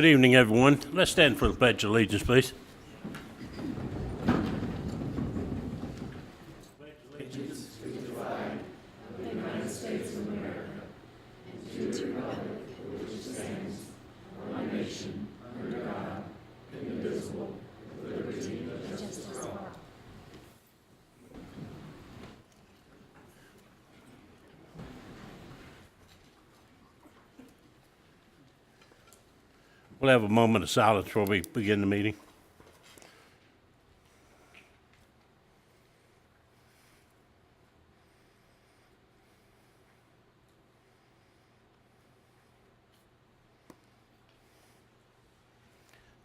Good evening, everyone. Let's stand for the Pledge of Allegiance, please. We'll have a moment of silence before we begin the meeting.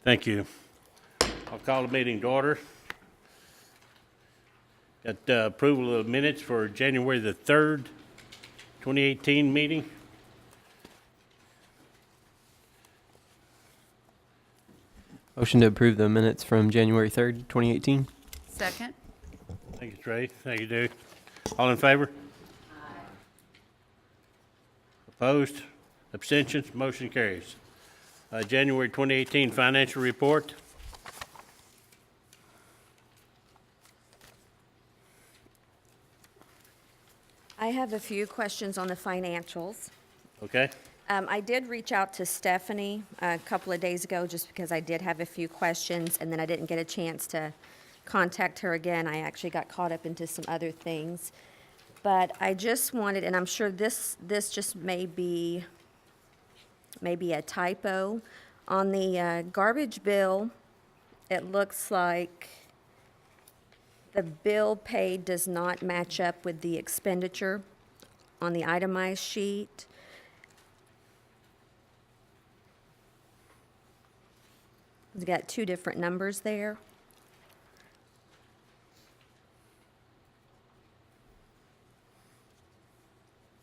Thank you. I'll call the meeting to order. Got approval of minutes for January the 3rd, 2018 meeting. Motion to approve the minutes from January 3rd, 2018. Second. Thank you, Trey. Thank you, Duke. All in favor? Aye. Opposed? Abstentions? Motion carries. January 2018 financial report. I have a few questions on the financials. Okay. I did reach out to Stephanie a couple of days ago just because I did have a few questions, and then I didn't get a chance to contact her again. I actually got caught up into some other things. But I just wanted, and I'm sure this just may be a typo. On the garbage bill, it looks like the bill paid does not match up with the expenditure on the itemized sheet. It's got two different numbers there.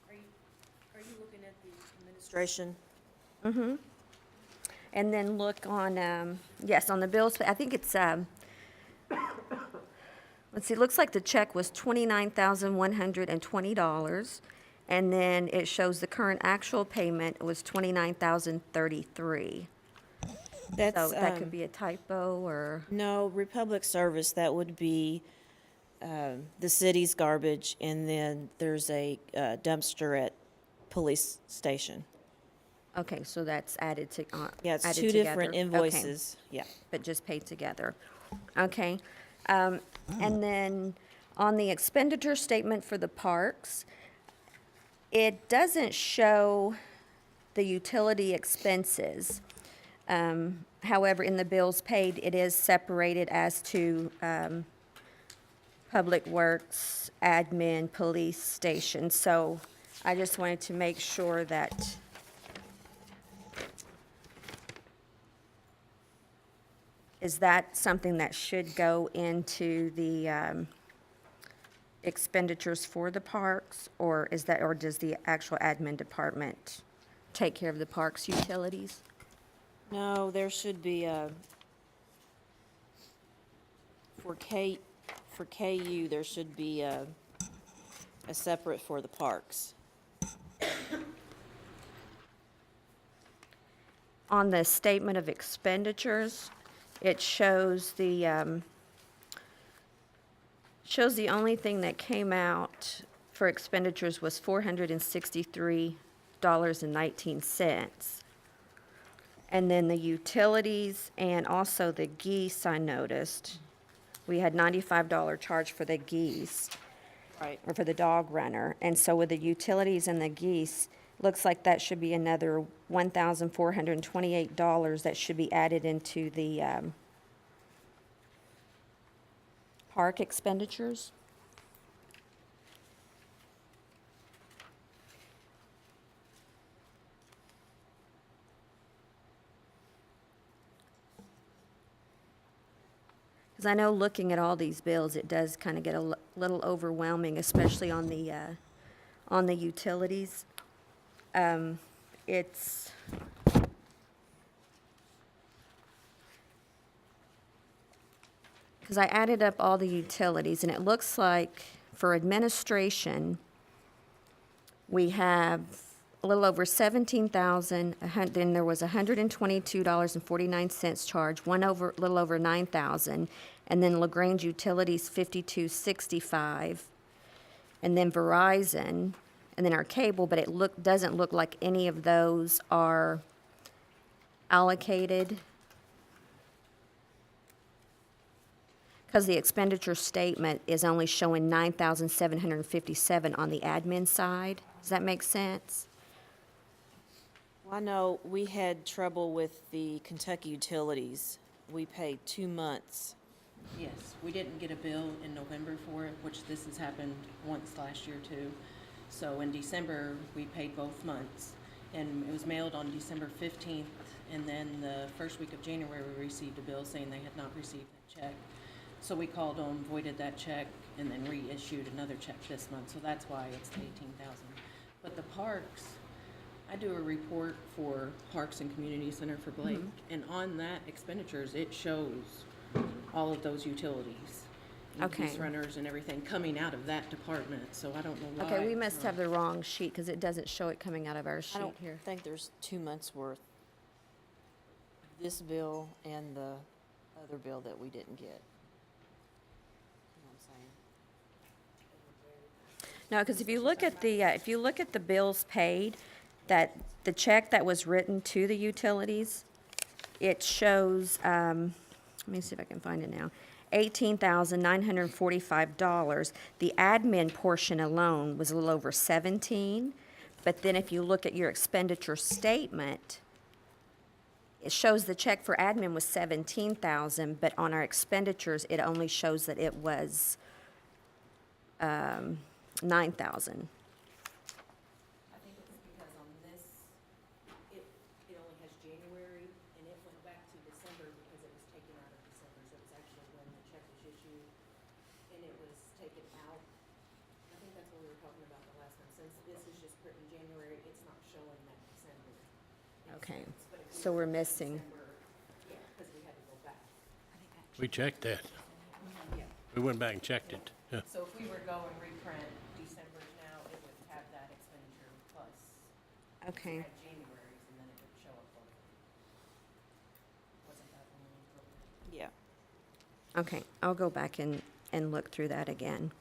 Are you looking at the administration? And then look on, yes, on the bills, I think it's, let's see, it looks like the check was $29,120. And then it shows the current actual payment was $29,033. That's, So that could be a typo or, no, Republic Service, that would be the city's garbage, and then there's a dumpster at police station. okay, so that's added to, Yeah, it's added two together. different Okay. invoices, yeah. But just paid together. Okay. And then on the expenditure statement for the parks, it doesn't show the utility expenses. However, in the bills paid, it is separated as to Public Works, admin, police station. So I just wanted to make sure that is that something that should go into the expenditures for the parks, or is that, or does the actual admin department take care of the parks utilities? No, there should be a, for KU, there should be a separate for the parks. On the statement of expenditures, it shows the only thing that came out for expenditures was $463.19. And then the utilities and also the geese, I noticed, we had $95 charge for the geese, Right. or for the dog runner. And so with the utilities and the geese, looks like that should be another $1,428 that should be added into the park expenditures. Because I know looking at all these bills, it does kind of get a little overwhelming, especially on the utilities. It's because I added up all the utilities, and it looks like for administration, we have a little over 17,000, then there was $122.49 charge, little over 9,000, and then Lagrange Utilities 52.65, and then Verizon, and then our cable, but doesn't look like any of those are allocated. Because the expenditure statement is only showing 9,757 on the admin side. Does that make sense? Well, I know we had trouble with the Kentucky Utilities. We paid 2 months. Yes, we didn't get a bill in November for it, which this has happened once last year too. So in December, we paid both months, and it was mailed on December 15th, and then the first week of January, we received a bill saying they had not received that check. So we called them, voided that check, and then reissued another check this month, so that's why it's the 18,000. But the parks, I do a report for Parks and Community Center for Blake, and on that expenditures, it shows all of those utilities. Okay. Use runners and everything coming out of that department, so I don't know why. Okay, we it's must not- have the wrong sheet, because it doesn't show it coming out of our I sheet don't here. think there's 2 months' worth. This bill and the other bill that we didn't get. You know what I'm saying? No, because if you look at the bills paid, that the check that was written to the utilities, it shows, let me see if I can find it now, $18,945. The admin portion alone was a little over 17, but then if you look at your expenditure statement, it shows the check for admin was 17,000, but on our expenditures, it only shows that it was 9,000. I think it's because on this, it only has January, and it went back to December because it was taken out of December, so it was actually when the check was issued, and it was taken out. I think that's what we were talking about the last time, since this is just put in January, it's not showing that December. Okay, But if we so we're were to missing. December, yeah, because we had to go back. We checked that. Yeah. We went back and checked it. Yeah. So if we were to go and reprint December's now, it would have that expenditure plus Okay. add January's, and then it would show up both. Wasn't that one we wrote? Yeah. Okay, I'll go back and look through that again.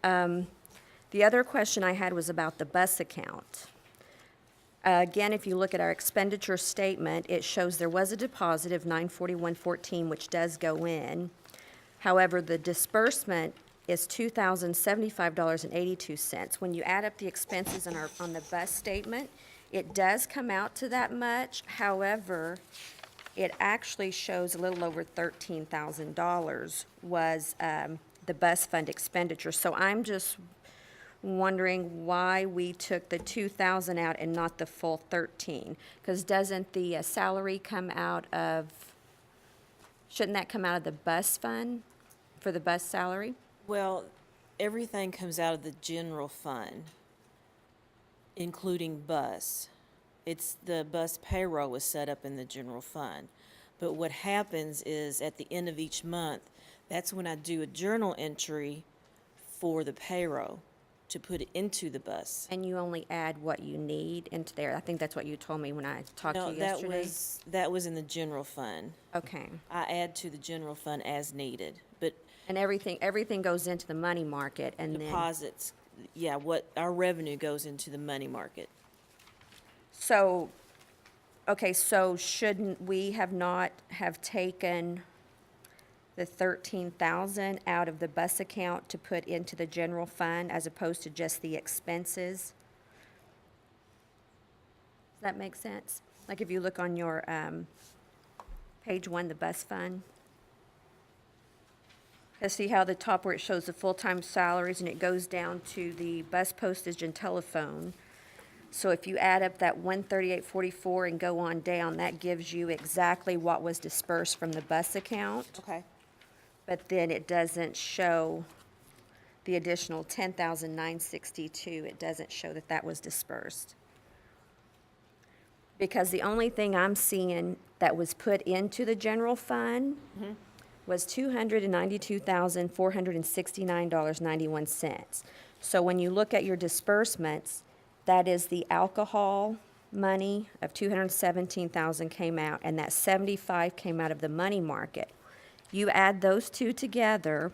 The other question I had was about the bus account. Again, if you look at our expenditure statement, it shows there was a deposit of $941.14, which does go in. However, the disbursement is $2,075.82. When you add up the expenses on the bus statement, it does come out to that much. However, it actually shows a little over $13,000 was the bus fund expenditure. So I'm just wondering why we took the 2,000 out and not the full 13. Because doesn't the salary come out of, shouldn't that come out of the bus fund for the bus salary? Well, everything comes out of the general fund, including bus. It's the bus payroll is set up in the general fund. But what happens is at the end of each month, that's when I do a journal entry for the payroll to put it into the bus. And you only add what you need into there. I think that's what you told me when I talked to No, you that yesterday. that was in the general fund. Okay. I add to the general fund as needed, but And everything goes into the money market and then, deposits, yeah, what, our revenue goes into the money market. so, okay, so shouldn't we not have taken the 13,000 out of the bus account to put into the general fund as opposed to just the expenses? Does that make sense? Like if you look on your, page 1, the bus fund. See how the top where it shows the full-time salaries and it goes down to the bus postage and telephone. So if you add up that 138.44 and go on down, that gives you exactly what was dispersed from the bus account. Okay. But then it doesn't show the additional 10,962. It doesn't show that that was dispersed. Because the only thing I'm seeing that was put into the general fund was $292,469.91. So when you look at your disbursements, that is the alcohol money of 217,000 came out, and that 75 came out of the money market. You add those two together,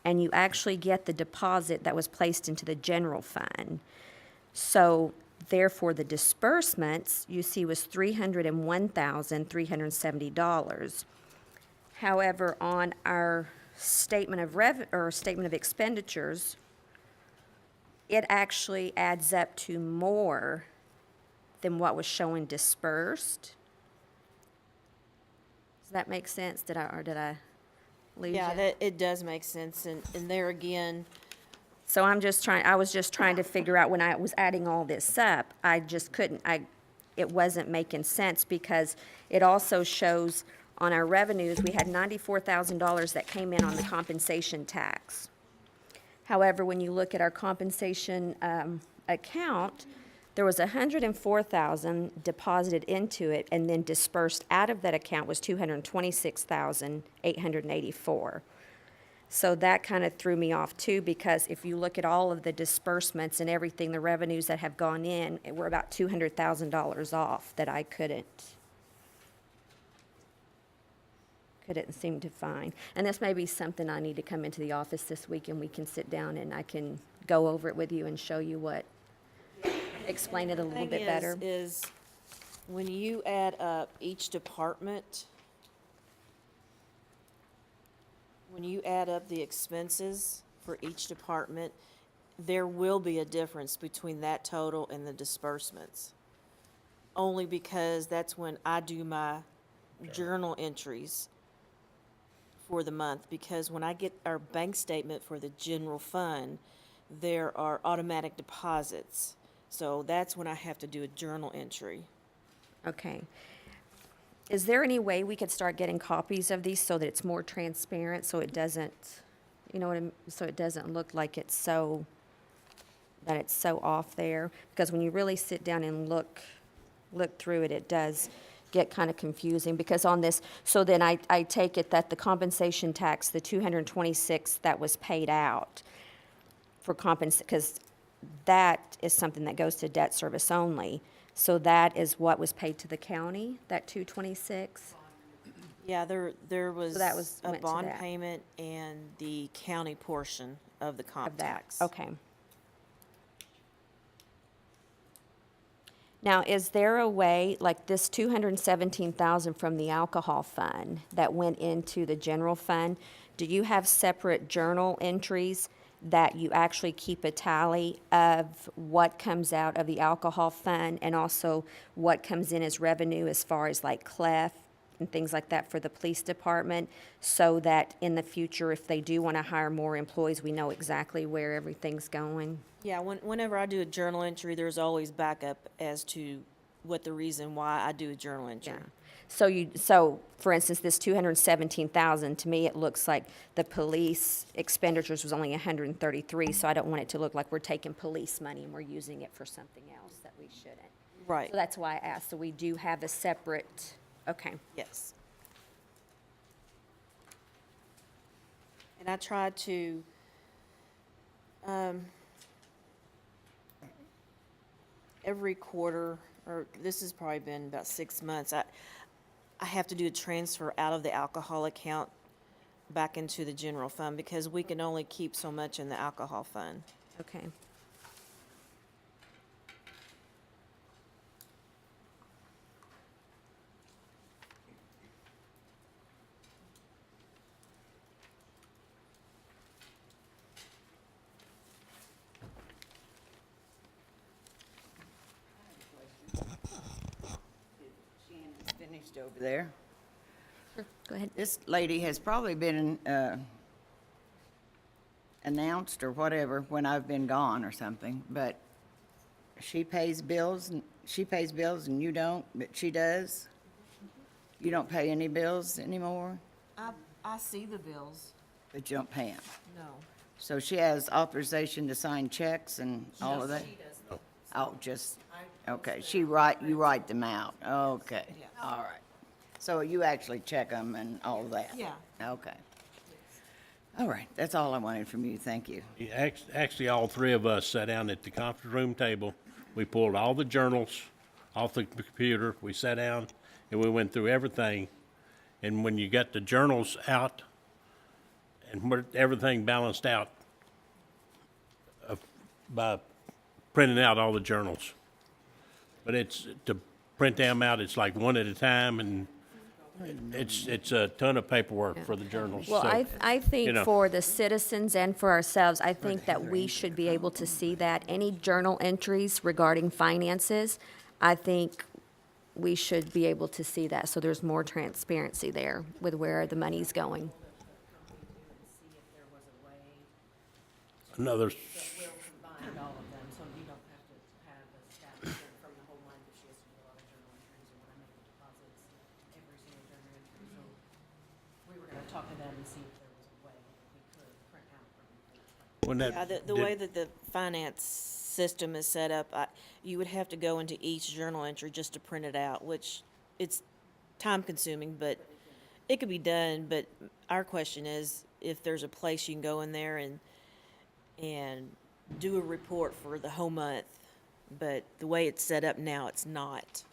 and you actually get the deposit that was placed into the general fund. So therefore, the disbursements you see was $301,370. However, on our statement of expenditures, it actually adds up to more than what was showing dispersed. Does that make sense? Did I lose Yeah, you? that, it does make sense, and there again, So I was just trying to figure out, when I was adding all this up, I just couldn't, it wasn't making sense, because it also shows on our revenues, we had $94,000 that came in on the compensation tax. However, when you look at our compensation account, there was $104,000 deposited into it, and then dispersed out of that account was $226,884. So that kind of threw me off too, because if you look at all of the disbursements and everything, the revenues that have gone in, we're about $200,000 off that I couldn't seem to find. And this may be something I need to come into the office this week, and we can sit down and I can go over it with you and show you explain it a little bit better. is when you add up each department, when you add up the expenses for each department, there will be a difference between that total and the disbursements. Only because that's when I do my journal entries for the month, because when I get our bank statement for the general fund, there are automatic deposits. So that's when I have to do a journal entry. Okay. Is there any way we could start getting copies of these so that it's more transparent, so it doesn't, so it doesn't look like it's so off there? Because when you really sit down and look through it, it does get kind of confusing, because on this, so then I take it that the compensation tax, the 226 that was paid out for because that is something that goes to debt service only. So that is what was paid to the county, that 226? Yeah, there was that was- a went to bond that. payment and the county portion of the comp Of that, tax. okay. Now, is there a way, like this 217,000 from the alcohol fund that went into the general fund, do you have separate journal entries that you actually keep a tally of what comes out of the alcohol fund, and also what comes in as revenue as far as like clef and things like that for the police department, so that in the future, if they do want to hire more employees, we know exactly where everything's going? Yeah, whenever I do a journal entry, there's always backup as to what the reason why I do a journal entry. Yeah. So for instance, this 217,000, to me, it looks like the police expenditures was only 133, so I don't want it to look like we're taking police money and we're using it for something else that we shouldn't. Right, So that's why I asked, so we do have a separate, okay. yes. And I try to, every quarter, or this has probably been about 6 months, I have to do a transfer out of the alcohol account back into the general fund, because we can only keep so much in the alcohol fund. Okay. Finished over there. Go ahead. This lady has probably been announced or whatever when I've been gone or something, but she pays bills and you don't, but she does? You don't pay any bills anymore, I see the bills. but you don't pay them? No. So she has authorization to sign checks and all of that? Oh, just, okay, you write them out, okay, all right. So you actually check them and all of that? Yeah. Okay. All right, that's all I wanted from you, thank you. Actually, all three of us sat down at the conference room table We pulled all the journals off the computer, we sat down, and we went through everything. And when you got the journals out, and everything balanced out by printing out all the journals. But it's, to print them out, it's like one at a time, and it's a ton of paperwork for the journals. Well, So, I think know. for the citizens and for ourselves, I think that we should be able to see that. Any journal entries regarding finances, I think we should be able to see that, so there's more transparency there with where the money's going. See if there was a way Another, that will combine all of them, so you don't have to have a staff member from the whole line, but she has to do a lot of journal entries, or when I make the deposits, every single journal entry. So we were gonna talk to them and see if there was a way that we could print out from. when that. Yeah, the way that the finance system is set up, you would have to go into each journal entry just to print it out, which it's time consuming, but it could be done. But our question is if there's a place you can go in there and do a report for the whole month. But the way it's set up now, it's not.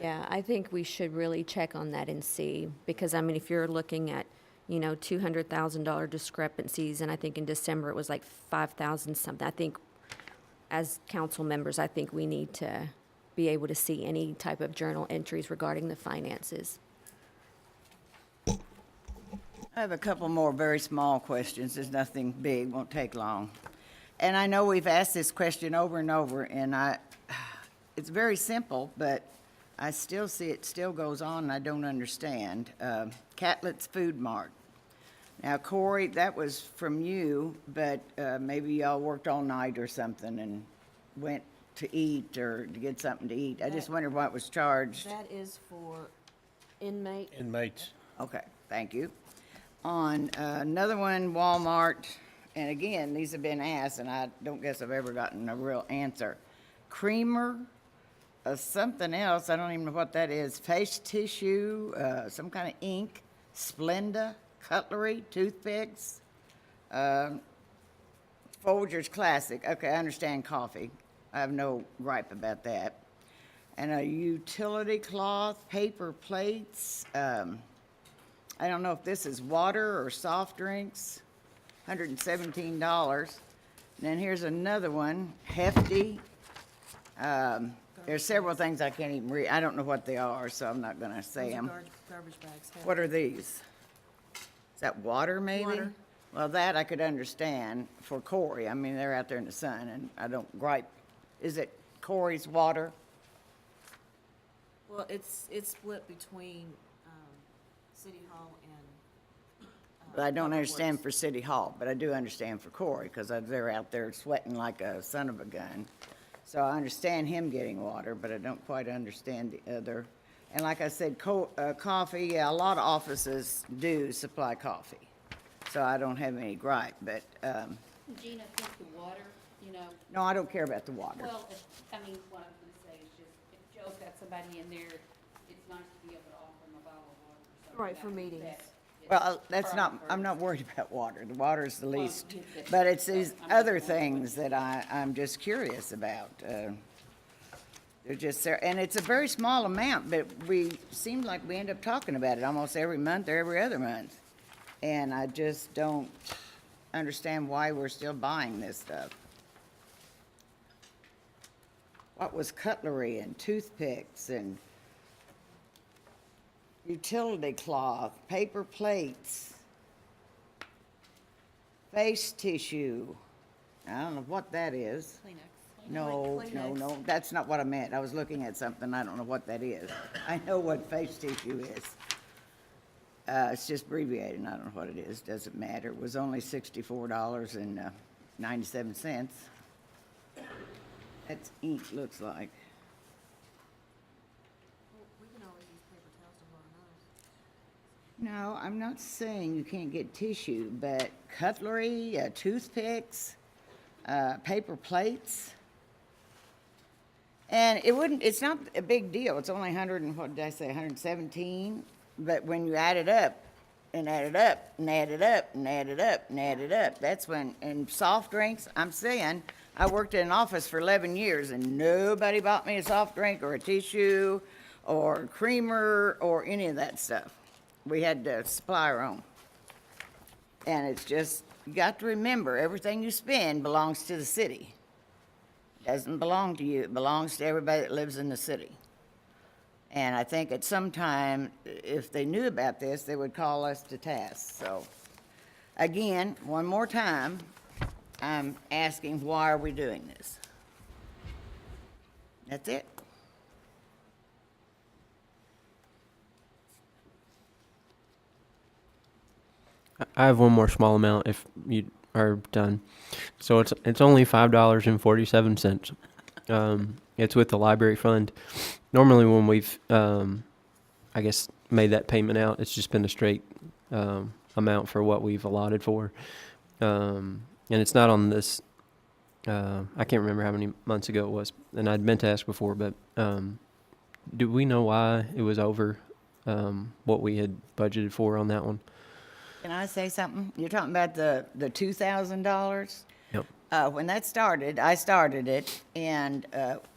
Yeah, I think we should really check on that and see, because, I mean, if you're looking at, you know, $200,000 discrepancies, and I think in December it was like 5,000 something, I think as council members, I think we need to be able to see any type of journal entries regarding the finances. I have a couple more very small questions. There's nothing big, won't take long. And I know we've asked this question over and over, and it's very simple, but I still see it still goes on, and I don't understand. Catlett's Food Mart. Now, Corey, that was from you, but maybe y'all worked all night or something and went to eat or to get something to eat. I just wondered what was charged. That is for inmate. Inmates. Okay, thank you. On another one, Walmart, and again, these have been asked, and I don't guess I've ever gotten a real answer. Creamer, something else, I don't even know what that is, face tissue, some kind of ink, Splenda, cutlery, toothpicks, Folgers Classic, okay, I understand coffee. I have no gripe about that. And a utility cloth, paper plates, I don't know if this is water or soft drinks, $117. And then here's another one, hefty. There's several things I can't even read. I don't know what they are, so I'm not gonna say them. Garbage bags. What are these? Is that water, maybe? Water. Well, that I could understand for Corey. I mean, they're out there in the sun, and I don't gripe. Is it Corey's water? Well, it's split between City Hall and. But I don't understand for City Hall, but I do understand for Corey, because they're out there sweating like a son of a gun. So I understand him getting water, but I don't quite understand the other. And like I said, coffee, yeah, a lot of offices do supply coffee. So I don't have any gripe, but, Gina, I think the water, you know, no, I don't care about the water. well, I mean, what I'm gonna say is just, if Joe's got somebody in there, it's nice to be able to offer them a bottle of water or something. Right, for meetings. Well, that's not, I'm not worried about water. The water's the least. you could- But it's these other things that I'm just curious about. They're just there, and it's a very small amount, but seem like we end up talking about it almost every month or every other month. And I just don't understand why we're still buying this stuff. What was cutlery and toothpicks and utility cloth, paper plates, face tissue. I don't know what that is. No, that's not what I meant. I was looking at something, I don't know what that is. I know what face tissue is. It's just abbreviated, I don't know what it is, doesn't matter. It was only $64.97. That's ink, looks like. We can always use paper towels to wash No, ours. I'm not saying you can't get tissue, but cutlery, toothpicks, paper plates. And it's not a big deal. It's only 117. But when you add it up and add it up and add it up and add it up and add it up, that's when, and soft drinks, I'm saying, I worked in an office for 11 years, and nobody bought me a soft drink or a tissue or creamer or any of that stuff. We had to supply our own. And it's just, you got to remember, everything you spend belongs to the city. Doesn't belong to you, it belongs to everybody that lives in the city. And I think at some time, if they knew about this, they would call us to task. So, again, one more time, I'm asking, why are we doing this? That's it. I have one more small amount if you are done. So it's only $5.47. It's with the library fund. Normally when we've I guess made that payment out, it's just been a straight amount for what we've allotted for. And it's not on this I can't remember how many months ago it was, and I'd meant to ask before, but do we know why it was over what we had budgeted for on that one? Can I say something? You're talking about the $2,000? Yep. When that started, I started it, and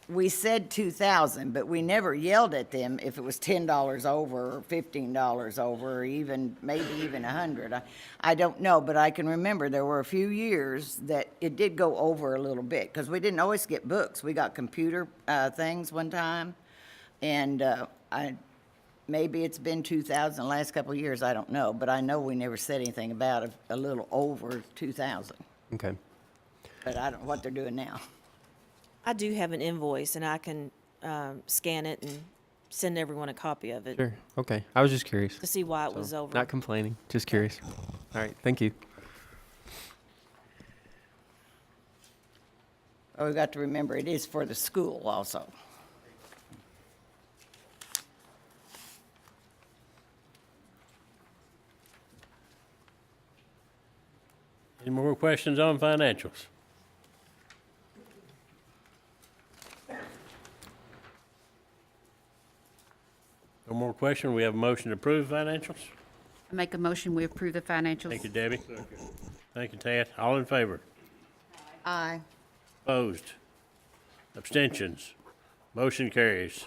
we said 2,000, but we never yelled at them if it was $10 over or $15 over, or even, maybe even 100. I don't know, but I can remember there were a few years that it did go over a little bit, because we didn't always get books. We got computer things one time, and maybe it's been 2,000 the last couple of years, I don't know, but I know we never said anything about a little over 2,000. Okay. But I don't know what they're doing now. I do have an invoice, and I can scan it and send everyone a copy of it Sure. Okay. I was just curious. to see why it So, was over. Not complaining, just curious. All right. Thank you. Oh, we got to remember, it is for the school also. Any more questions on financials? No more question. We have a motion to approve financials. I make a motion, we approve the financials. Thank you, Debbie. Thank you, Tad. All in favor? Aye. Opposed? Abstentions? Motion carries.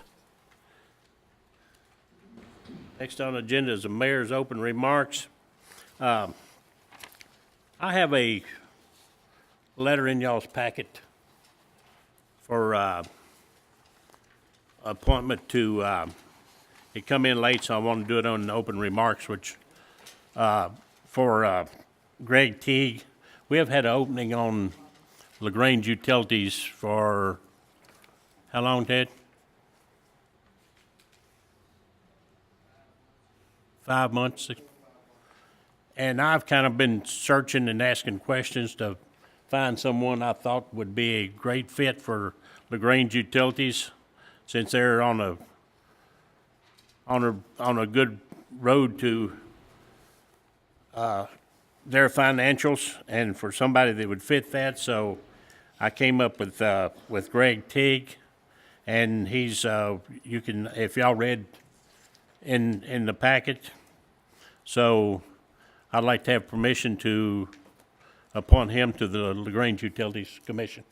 Next on the agenda is the mayor's open remarks. I have a letter in y'all's packet for appointment to, it come in late, so I want to do it on open remarks, which, for Greg Teague. We have had an opening on Lagrange Utilities for, how long, Ted? 5 months? And I've kind of been searching and asking questions to find someone I thought would be a great fit for Lagrange Utilities, since they're on a good road to their financials, and for somebody that would fit that. So I came up with Greg Teague, and he's you can, if y'all read in the packet. So I'd like to have permission to appoint him to the Lagrange Utilities Commission.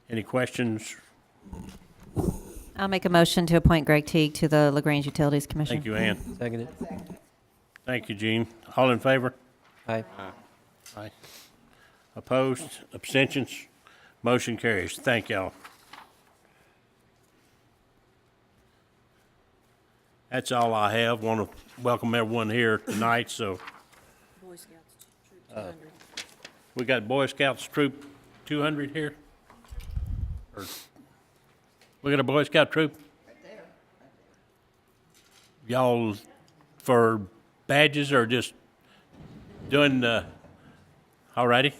Any questions? I'll make a motion to appoint Greg Teague to the Lagrange Utilities Commission. Thank you, Ann. Seconded. Thank you, Gene. All in favor? Aye. Aye. Opposed? Abstentions? Motion carries. Thank y'all. That's all I have. Want to welcome everyone here tonight, so. Boy Scouts Troop 200. We got Boy Scouts Troop 200 here? Or, we got a Boy Scout troop? Y'all for badges or just doing the, all righty?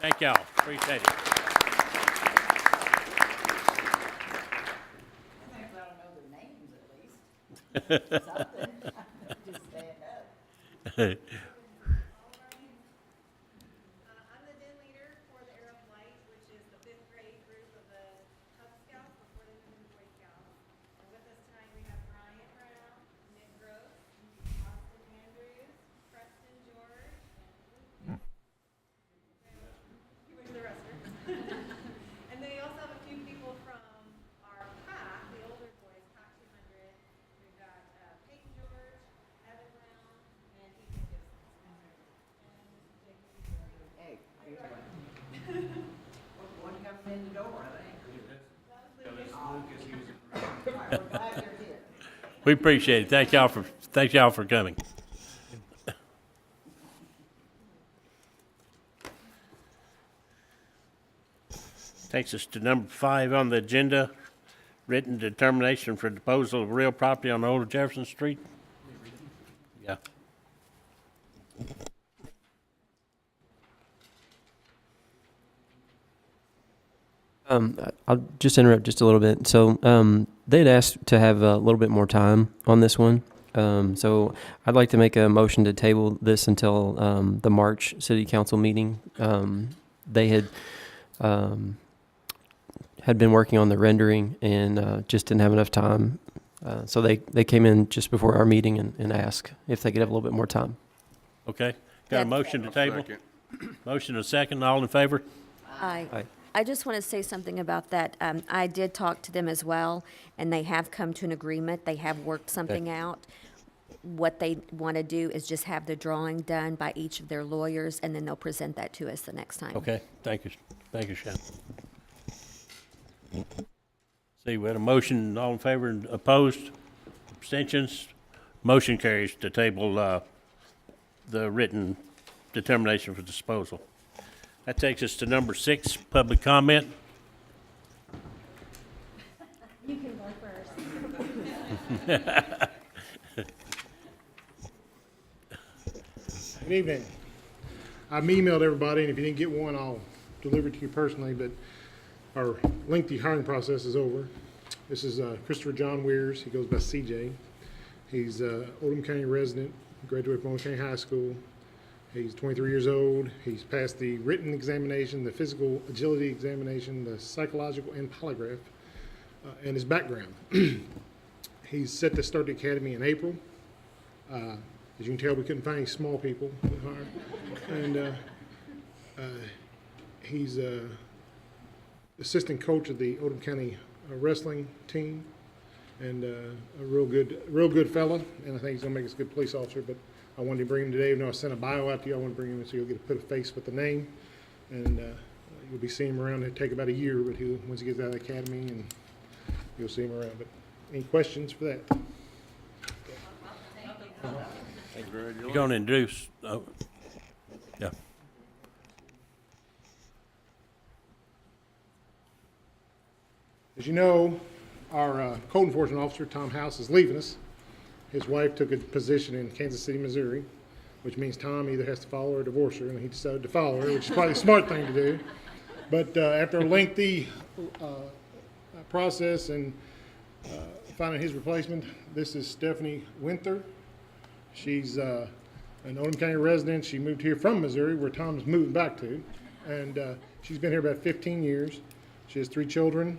Thank y'all. Appreciate it. I'm the den leader for the Arrow of Light, which is the 5th grade group of the Cub Scouts before they move into Boy Scouts. And with us tonight, we have Ryan Brown, Nick Gross, Austin Andrews, We appreciate it. Thank y'all for coming. Takes us to number 5 on the agenda, written determination for disposal of real property on Old Jefferson Street. Yeah. I'll just interrupt just a little bit. So they had asked to have a little bit more time on this one. So I'd like to make a motion to table this until the March City Council meeting. They had been working on the rendering and just didn't have enough time. So they came in just before our meeting and asked if they could have a little bit more time. Okay. Got a motion to table? Motion and a second. All in favor? Aye. I just want to say something about that. I did talk to them as well, and they have come to an agreement. They have worked something out. What they want to do is just have the drawing done by each of their lawyers, and then they'll present that to us the next time. Okay. Thank you. Thank you, Shannon. See, we had a motion. All in favor and opposed? Abstentions? Motion carries to table the written determination for disposal. That takes us to number 6, public comment. You can go first. Good evening. I've emailed everybody, and if you didn't get one, I'll deliver it to you personally, but our lengthy hiring process is over. This is Christopher John Weirs. He goes by CJ. He's Oldham County resident, graduated from Oldham County High School. He's 23 years old. He's passed the written examination, the physical agility examination, the psychological, and polygraph, and his background. He's set to start the academy in April. As you can tell, we couldn't find any small people to hire. And he's assistant coach of the Oldham County wrestling team, and a real good fella. And I think he's gonna make us a good police officer. But I wanted to bring him today. Even though I sent a bio out to you, I want to bring him in so you'll get to put a face with the name. And you'll be seeing him around. It'll take about a year, but once he gets out of the academy, and you'll see him around. But any questions for that? You're going to introduce, yeah. As you know, our code enforcement officer, Tom House, is leaving us. His wife took a position in Kansas City, Missouri, which means Tom either has to follow her or divorce her, and he decided to follow her, which is probably a smart thing to do. But after a lengthy process and finding his replacement, this is Stephanie Winther. She's an Oldham County resident. She moved here from Missouri, where Tom's moving back to, and she's been here about 15 years. She has 3 children.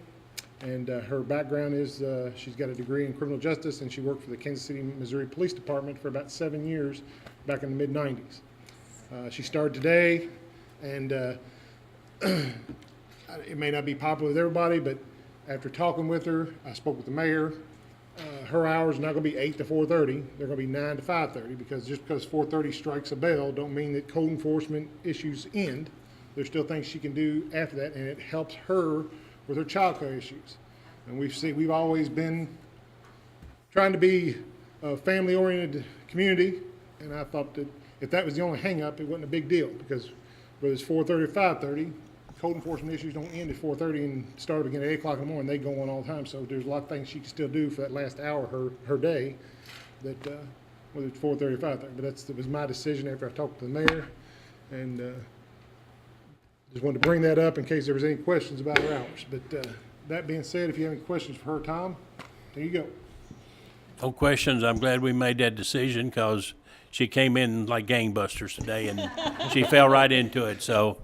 And her background is she's got a degree in criminal justice, and she worked for the Kansas City, Missouri Police Department for about 7 years back in the mid-'90s. She started today, and it may not be popular with everybody, but after talking with her, I spoke with the mayor. Her hours are not going to be 8 to 4:30. They're going to be 9 to 5:30, because just because 4:30 strikes a bell don't mean that code enforcement issues end. There's still things she can do after that, and it helps her with her child care issues. And we've always been trying to be a family-oriented community, and I thought that if that was the only hang-up, it wasn't a big deal, because whether it's 4:30 or 5:30, code enforcement issues don't end at 4:30 and start again at 8 o'clock in the morning. They go on all the time, so there's a lot of things she can still do for that last hour of her day, that whether it's 4:30 or 5:30. But that was my decision after I talked to the mayor, and just wanted to bring that up in case there was any questions about her hours. But that being said, if you have any questions for her, Tom, there you go. No questions. I'm glad we made that decision, because she came in like gangbusters today, and she fell right into it. So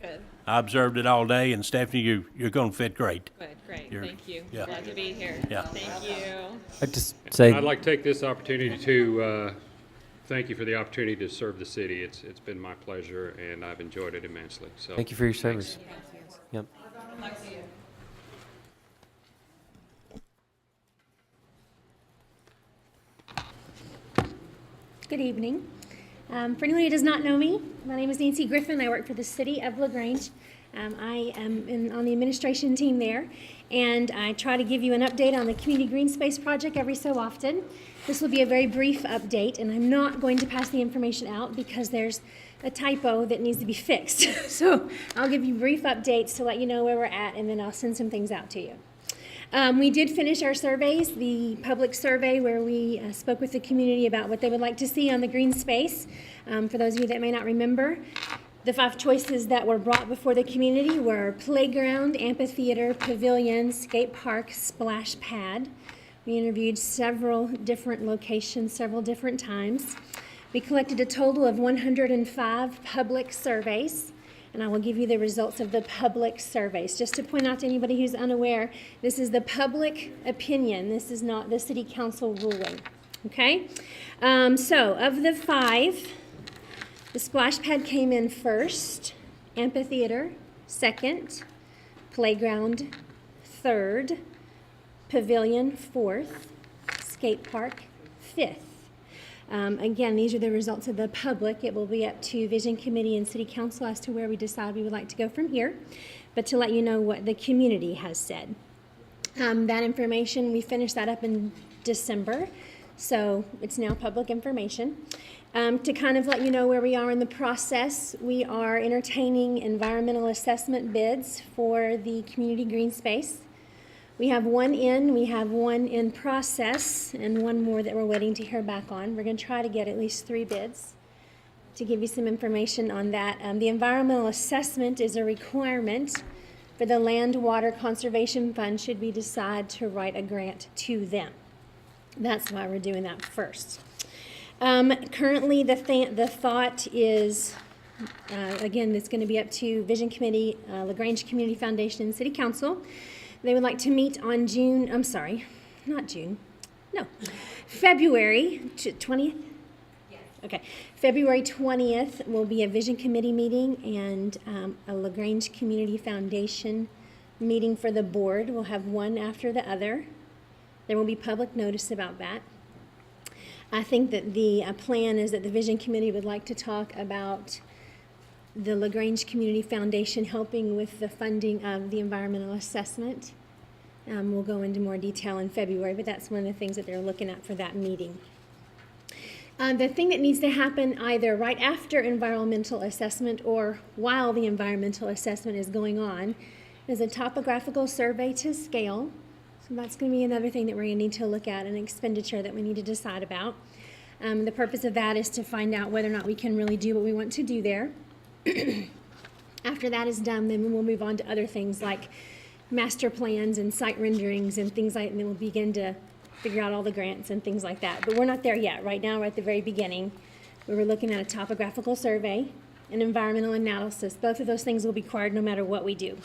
I observed it all day, and Stephanie, you're going to fit great. Good, great, You're- thank you. yeah. Glad to be here. Yeah. Thank you. I'd just say I'd like to take this opportunity to thank you for the opportunity to serve the city. It's been my pleasure, and I've enjoyed it immensely. So thank you for your service. Yep. Good evening. For anyone who does not know me, my name is Nancy Griffin. I work for the city of Lagrange. I am on the administration team there, and I try to give you an update on the Community Green Space Project every so often. This will be a very brief update, and I'm not going to pass the information out because there's a typo that needs to be fixed. So I'll give you brief updates to let you know where we're at, and then I'll send some things out to you. We did finish our surveys, the public survey where we spoke with the community about what they would like to see on the green space. For those of you that may not remember, the 5 choices that were brought before the community were playground, amphitheater, pavilion, skate park, splash pad. We interviewed several different locations, several different times. We collected a total of 105 public surveys, and I will give you the results of the public surveys. Just to point out to anybody who's unaware, this is the public opinion. This is not the city council ruling, okay? So of the 5, the splash pad came in first, amphitheater second, playground third, pavilion 4th, skate park 5th. Again, these are the results of the public. It will be up to Vision Committee and City Council as to where we decide we would like to go from here, but to let you know what the community has said. That information, we finished that up in December, so it's now public information. To kind of let you know where we are in the process, we are entertaining environmental assessment bids for the community green space. We have one in process, and one more that we're waiting to hear back on. We're going to try to get at least 3 bids to give you some information on that. The environmental assessment is a requirement for the Land Water Conservation Fund should we decide to write a grant to them. That's why we're doing that first. Currently, the thought is, again, it's going to be up to Vision Committee, Lagrange Community Foundation, and City Council. They would like to meet on February 20th? Yes. Okay. February 20th will be a Vision Committee meeting and a Lagrange Community Foundation meeting for the board. We'll have one after the other. There will be public notice about that. I think that the plan is that the Vision Committee would like to talk about the Lagrange Community Foundation helping with the funding of the environmental assessment. We'll go into more detail in February, but that's one of the things that they're looking at for that meeting. The thing that needs to happen either right after environmental assessment or while the environmental assessment is going on is a topographical survey to scale. So that's going to be another thing that we're going to need to look at, an expenditure that we need to decide about. The purpose of that is to find out whether or not we can really do what we want to do there. After that is done, then we'll move on to other things like master plans and site renderings and things like that, and then we'll begin to figure out all the grants and things like that. But we're not there yet. Right now, we're at the very beginning. We were looking at a topographical survey and environmental analysis. Both of those things will be required no matter what we do.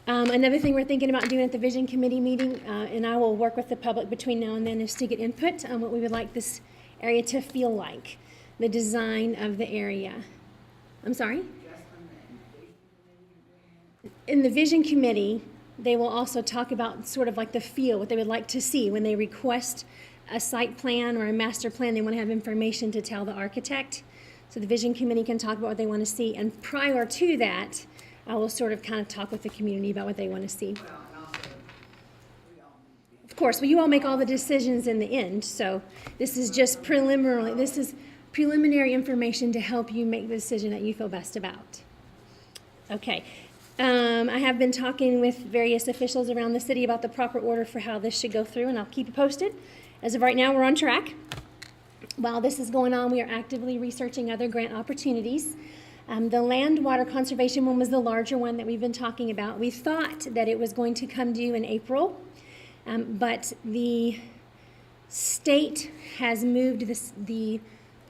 Another thing we're thinking about doing at the Vision Committee meeting, and I will work with the public between now and then, is to get input on what we would like this area to feel like, the design of the area. I'm sorry? In the Vision Committee, they will also talk about sort of like the feel, what they would like to see when they request a site plan or a master plan. They want to have information to tell the architect. So the Vision Committee can talk about what they want to see. And prior to that, I will sort of kind of talk with the community about what they want to see. Of course, well, you all make all the decisions in the end. So this is just preliminary. This is preliminary information to help you make the decision that you feel best about. Okay. I have been talking with various officials around the city about the proper order for how this should go through, and I'll keep you posted. As of right now, we're on track. While this is going on, we are actively researching other grant opportunities. The land water conservation one was the larger one that we've been talking about. We thought that it was going to come due in April, but the state has moved the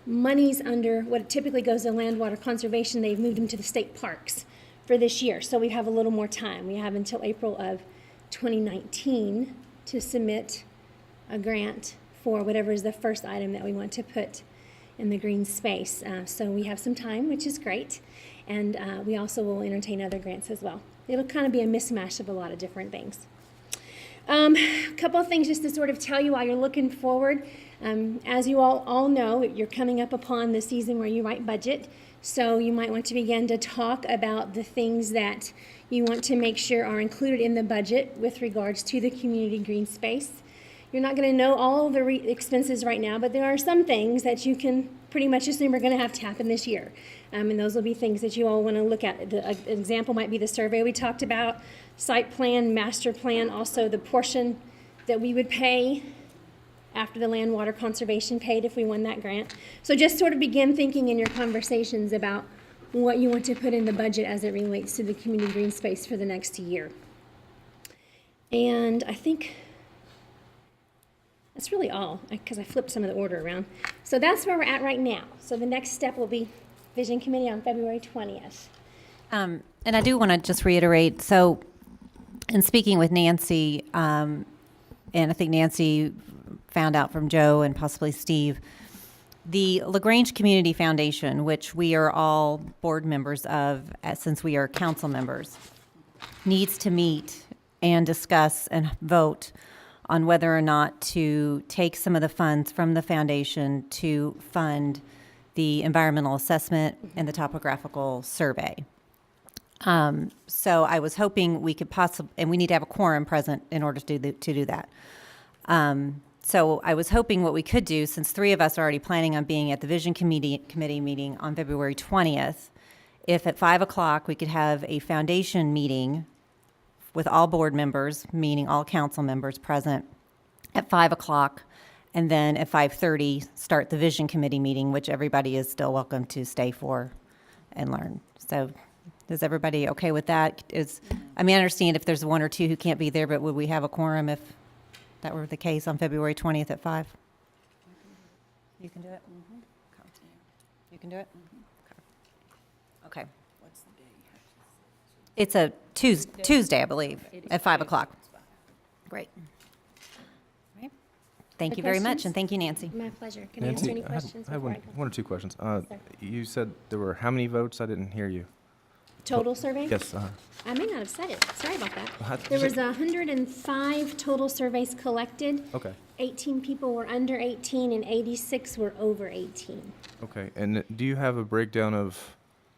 monies under what typically goes to land water conservation. They've moved them to the state parks for this year, so we have a little more time. We have until April of 2019 to submit a grant for whatever is the first item that we want to put in the green space. So we have some time, which is great, and we also will entertain other grants as well. It'll kind of be a mismatch of a lot of different things. A couple of things just to sort of tell you while you're looking forward. As you all know, you're coming up upon the season where you write budget, so you might want to begin to talk about the things that you want to make sure are included in the budget with regards to the community green space. You're not going to know all the expenses right now, but there are some things that you can pretty much assume are going to have to happen this year. And those will be things that you all want to look at. The example might be the survey we talked about, site plan, master plan, also the portion that we would pay after the land water conservation paid if we won that grant. So just sort of begin thinking in your conversations about what you want to put in the budget as it relates to the community green space for the next year. And I think that's really all, because I flipped some of the order around. So that's where we're at right now. So the next step will be Vision Committee on February 20th. And I do want to just reiterate, so in speaking with Nancy, and I think Nancy found out from Joe and possibly Steve, the Lagrange Community Foundation, which we are all board members of, since we are council members, needs to meet and discuss and vote on whether or not to take some of the funds from the foundation to fund the environmental assessment and the topographical survey. So I was hoping we could possibly, and we need to have a quorum present in order to do that. So I was hoping what we could do, since 3 of us are already planning on being at the Vision Committee meeting on February 20th, if at 5 o'clock we could have a foundation meeting with all board members, meaning all council members present at 5 o'clock, and then at 5:30 start the Vision Committee meeting, which everybody is still welcome to stay for and learn. So is everybody okay with that? I understand if there's 1 or 2 who can't be there, but would we have a quorum if that were the case on February 20th at 5? You can do it? Okay. You can do it? Okay. What's the day? It's a Tuesday, I believe, at 5 o'clock. Great. All right. Thank you very much, questions? and thank you, Nancy. My pleasure. Can I answer any questions I have before I one go? or two questions. Sir. You said there were how many votes? I didn't hear you. Total survey? Yes. I may not have said it. Sorry about that. Well, There was 105 total surveys collected. Okay. 18 people were under 18 and 86 were over 18. Okay. And do you have a breakdown of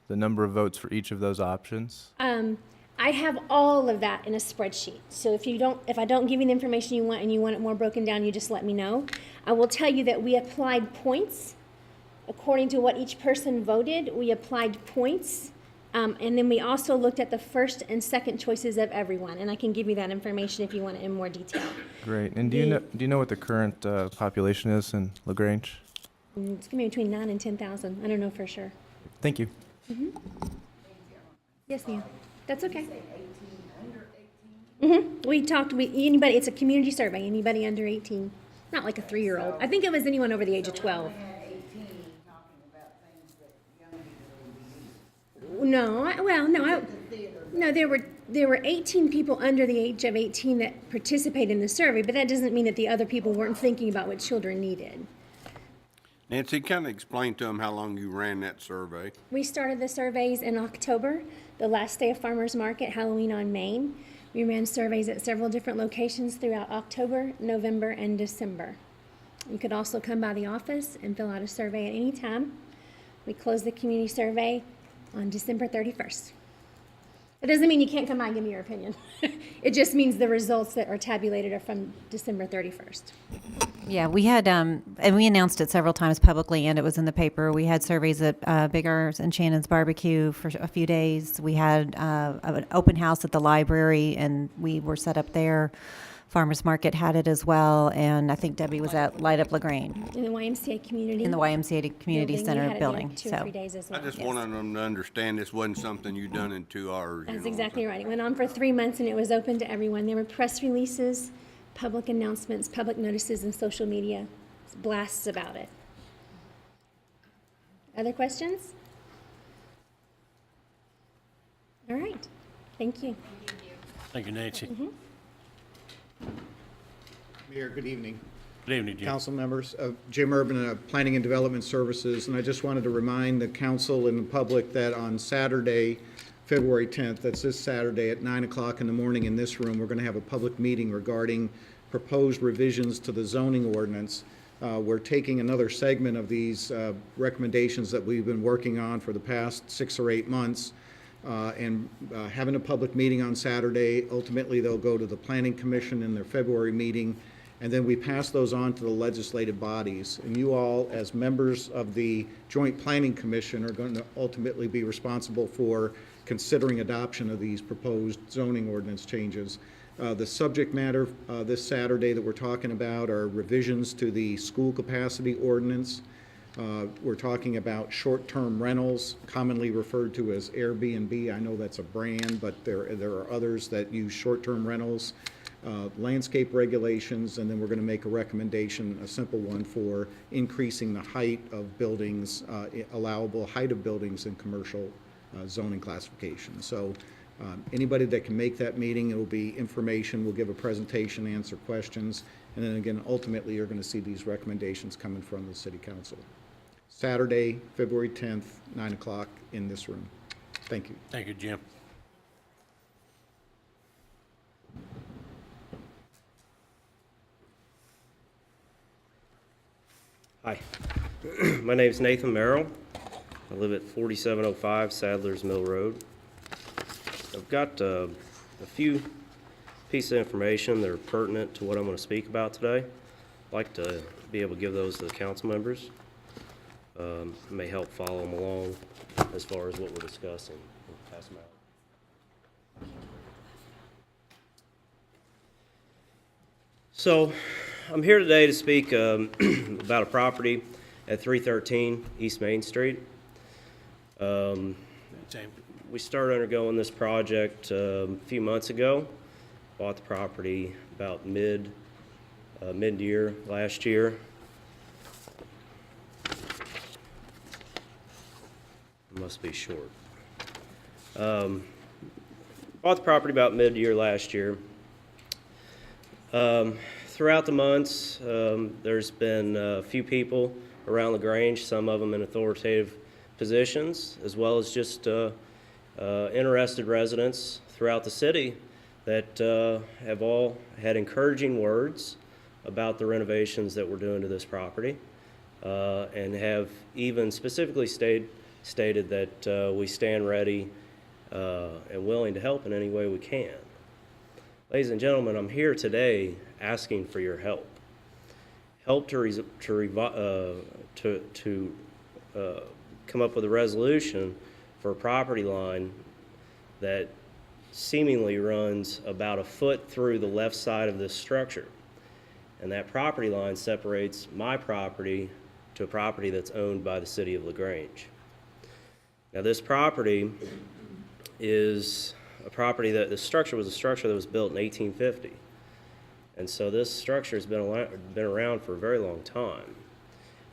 the number of votes for each of those options? I have all of that in a spreadsheet. So if I don't give you the information you want and you want it more broken down, you just let me know. I will tell you that we applied points according to what each person voted. We applied points. And then we also looked at the first and second choices of everyone, and I can give you that information if you want it in more detail. Great. And do you know what the current population is in Lagrange? It's gonna be between 9 and 10,000. I don't know for sure. Thank you. Yes, ma'am. That's okay. Anybody. It's a community survey. Anybody under 18, not like a 3-year-old. I think it was anyone over the age of 12. No, there were 18 people under the age of 18 that participated in the survey, but that doesn't mean that the other people weren't thinking about what children needed. Nancy, kind of explain to them how long you ran that survey. We started the surveys in October, the last day of Farmers Market, Halloween on Main. We ran surveys at several different locations throughout October, November, and December. You could also come by the office and fill out a survey at any time. We closed the community survey on December 31st. It doesn't mean you can't come by and give me your opinion. It just means the results that are tabulated are from December 31st. Yeah, we had, and we announced it several times publicly, and it was in the paper. We had surveys at Big R's and Shannon's Barbecue for a few days. We had an open house at the library, and we were set up there. Farmers Market had it as well, and I think Debbie was at Light Up Lagrange In the YMCA community. in the YMCA Community building. We Center had it there building. 2 or So 3 days as well. I just wanted them to understand this wasn't something you done in 2 hours. That's exactly right. It went on for 3 months and it was open to everyone. There were press releases, public announcements, public notices, and social media blasts about it. Other questions? All right. Thank you. Thank you, Nancy. Mayor, good evening. Good evening, Jim. Council members, Jim Urban, Planning and Development Services, and I just wanted to remind the council and the public that on Saturday, February 10th, that's this Saturday at 9 o'clock in the morning in this room, we're going to have a public meeting regarding proposed revisions to the zoning ordinance We're taking another segment of these recommendations that we've been working on for the past 6 or 8 months and having a public meeting on Saturday. Ultimately, they'll go to the Planning Commission in their February meeting, and then we pass those on to the legislative bodies. And you all, as members of the Joint Planning Commission, are going to ultimately be responsible for considering adoption of these proposed zoning ordinance changes. The subject matter this Saturday that we're talking about are revisions to the school capacity ordinance. We're talking about short-term rentals, commonly referred to as Airbnb. I know that's a brand, but there are others that use short-term rentals, landscape regulations, and then we're going to make a recommendation, a simple one, for increasing the height of buildings, allowable height of buildings in commercial zoning classification. So anybody that can make that meeting, it will be information, we'll give a presentation, answer questions, and then again, ultimately, you're going to see these recommendations coming from the City Council. Saturday, February 10th, 9 o'clock in this room. Thank you. Thank you, Jim. Hi, my name's Nathan Merrill. I live at 4705 Sadler's Mill Road. I've got a few pieces of information that are pertinent to what I'm going to speak about today. I'd like to be able to give those to the council members. It may help follow them along as far as what we're discussing. I'll pass them out. So, I'm here today to speak about a property at 313 East Main Street. We started undergoing this project a few months ago. Bought the property about mid-year last year. Must be short. Bought the property about mid-year last year. Throughout the months, there's been a few people around Lagrange, some of them in authoritative positions, as well as just interested residents throughout the city that have all had encouraging words about the renovations that we're doing to this property, and have even specifically stated that we stand ready and willing to help in any way we can. Ladies and gentlemen, I'm here today asking for your help. Help to come up with a resolution for a property line that seemingly runs about a foot through the left side of this structure. And that property line separates my property to a property that's owned by the city of Lagrange. Now, this property is a property that the structure was a structure that was built in 1850. And so this structure has been around for a very long time.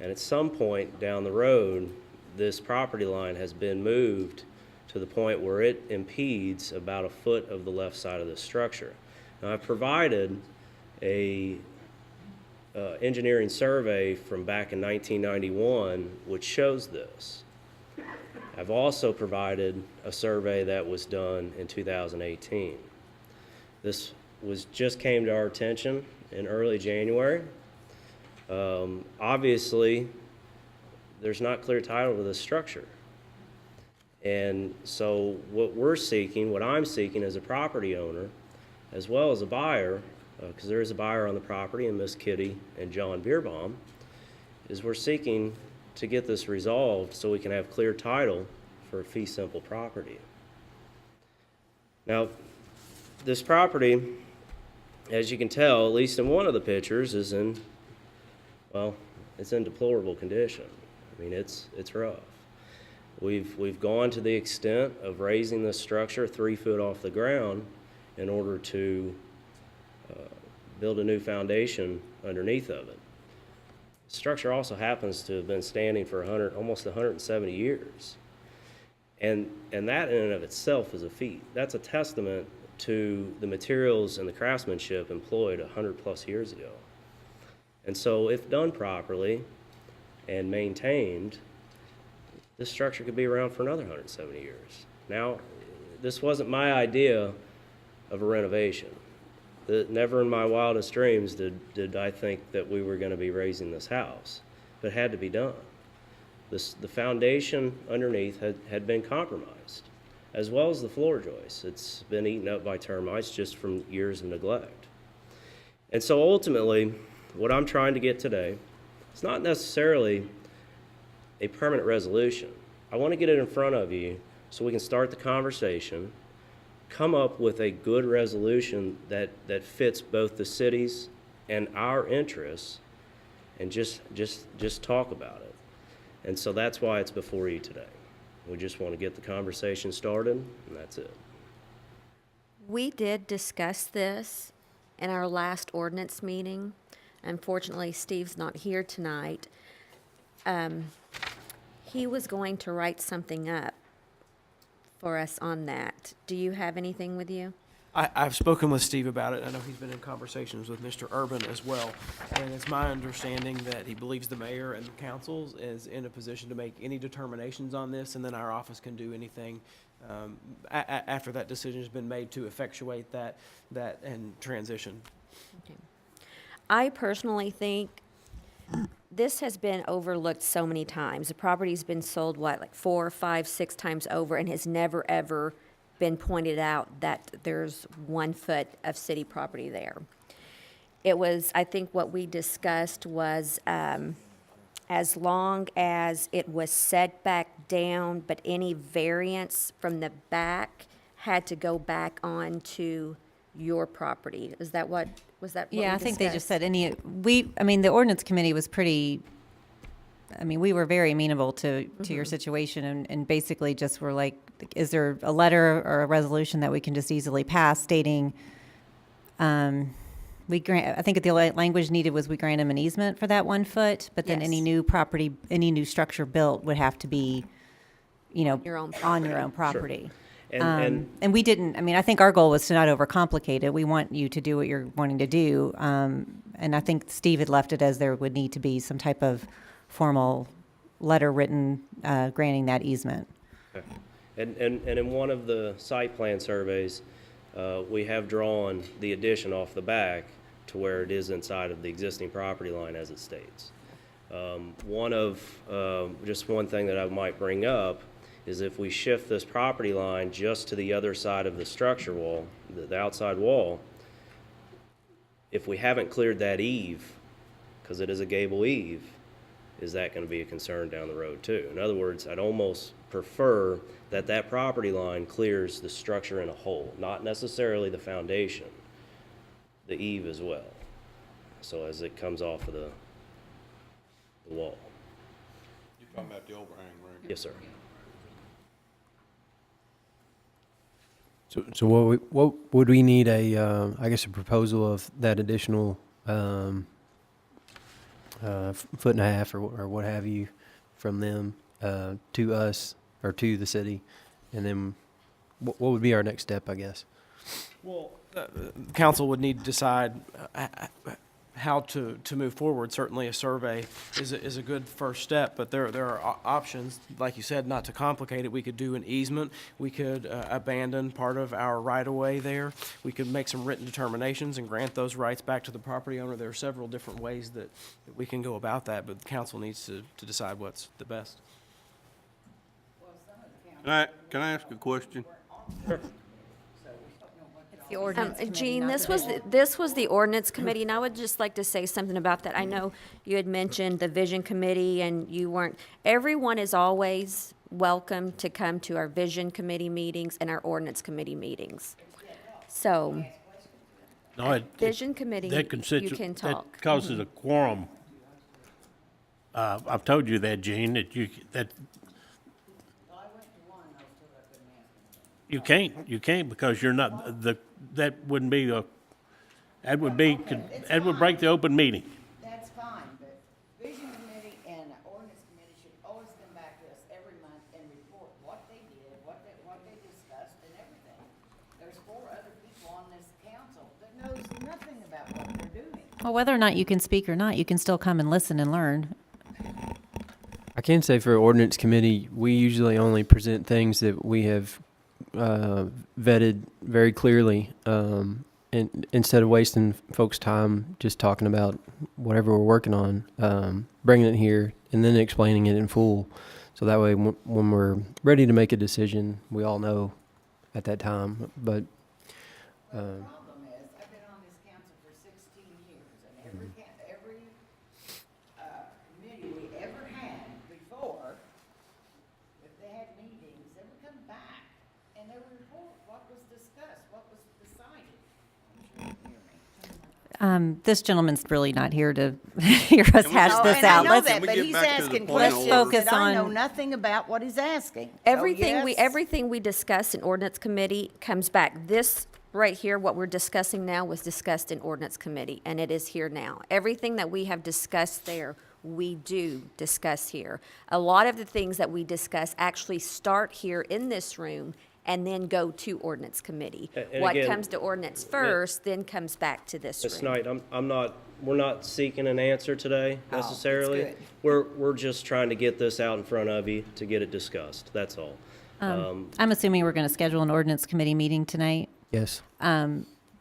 And at some point down the road, this property line has been moved to the point where it impedes about a foot of the left side of the structure. Now, I've provided a engineering survey from back in 1991 which shows this. I've also provided a survey that was done in 2018. This just came to our attention in early January. Obviously, there's not clear title to this structure. And so what I'm seeking as a property owner, as well as a buyer, because there is a buyer on the property, and Miss Kitty and John Bierbaum, is we're seeking to get this resolved so we can have clear title for a fee simple property. Now, this property, as you can tell, at least in one of the pictures, is in, well, it's in deplorable condition. I mean, it's rough. We've gone to the extent of raising this structure 3 foot off the ground in order to build a new foundation underneath of it. The structure also happens to have been standing for almost 170 years. And that in and of itself is a feat. That's a testament to the materials and the craftsmanship employed 100+ years ago. And so if done properly and maintained, this structure could be around for another 170 years. Now, this wasn't my idea of a renovation. Never in my wildest dreams did I think that we were going to be raising this house, but it had to be done. The foundation underneath had been compromised, as well as the floor joists. It's been eaten up by termites just from years of neglect. And so ultimately, what I'm trying to get today, it's not necessarily a permanent resolution. I want to get it in front of you so we can start the conversation, come up with a good resolution that fits both the city's and our interests, and just talk about it. And so that's why it's before you today. We just want to get the conversation started, and that's it. We did discuss this in our last ordinance meeting. Unfortunately, Steve's not here tonight. He was going to write something up for us on that. Do you have anything with you? I've spoken with Steve about it. I know he's been in conversations with Mr. Urban as well. And it's my understanding that he believes the mayor and the council is in a position to make any determinations on this, and then our office can do anything after that decision has been made to effectuate that and transition. Okay. I personally think this has been overlooked so many times. The property's been sold, like 4, 5, 6 times over, and has never, ever been pointed out that there's 1 foot of city property there. It was, I think what we discussed was as long as it was set back down, but any variance from the back had to go back onto your property. Is that what, was that what we Yeah, I think they just discussed? said the ordinance committee was pretty, we were very amenable to your situation and basically just were like, is there a letter or a resolution that we can just easily pass stating, I think the language needed was we grant them an easement for that 1 foot, but then any Yes. new property, any new structure built would have to be, Your own on your own property. And And we didn't, I think our goal was to not overcomplicate it. We want you to do what you're wanting to do. And I think Steve had left it as there would need to be some type of formal letter written granting that easement. okay. And in one of the site plan surveys, we have drawn the addition off the back to where it is inside of the existing property line as it states. Just one thing that I might bring up is if we shift this property line just to the other side of the structure wall, the outside wall, if we haven't cleared that eave, because it is a gable eave, is that going to be a concern down the road too? In other words, I'd almost prefer that property line clears the structure in a whole, not necessarily the foundation, the eave as well. So as it comes off of the wall. You're talking about the overhang, right? Yes, sir. So what would we need a proposal of that additional foot and a half or what have you from them to us or to the city, and then what would be our next step, I guess? Well, council would need to decide how to move forward. Certainly, a survey is a good first step, but there are options. Like you said, not to complicate it, we could do an easement. We could abandon part of our right-of-way there. We could make some written determinations and grant those rights back to the property owner. There are several different ways that we can go about that, but the council needs to decide what's the best. Can I ask a question? The ordinance Jean, this was the ordinance committee, and I would just like to say something about that. I know you had mentioned the vision committee, and you weren't, everyone is always welcome to come to our vision committee meetings and our ordinance committee meetings. So, No, vision committee, that you can talk. That causes a quorum. I've told you that, Gene, that you can't because you're not, that would break the open meeting. That's fine, but vision committee and ordinance committee should always come back to us every month and report what they did, what they discussed and everything. There's 4 other people on this council that knows nothing about what they're doing. Well, whether or not you can speak or not, you can still come and listen and learn. I can say for ordinance committee, we usually only present things that we have vetted very clearly, instead of wasting folks' time just talking about whatever we're working on, bringing it here and then explaining it in full. So that way, when we're ready to make a decision, we all know at that time. But The problem is, I've been on this council for 16 years, and every committee we ever had before, if they had meetings, they would come back and they would report what was discussed, what was decided. I'm sure you hear me. This gentleman's really not here to hear us hash Oh, this and out. I know Let's that, but get he's back to the asking point Let's questions focus that I know on- nothing about what he's asking. So, Everything yes. everything we discuss in ordinance committee comes back. This right here, what we're discussing now, was discussed in ordinance committee, and it is here now. Everything that we have discussed there, we do discuss here. A lot of the things that we discuss actually start here in this room and then go to ordinance committee. And What again, comes to ordinance first, then comes back to this Ms. room. Knight, we're not seeking an answer today Oh, that's necessarily. good. We're just trying to get this out in front of you to get it discussed, that's all. I'm assuming we're going to schedule an ordinance committee meeting tonight. yes,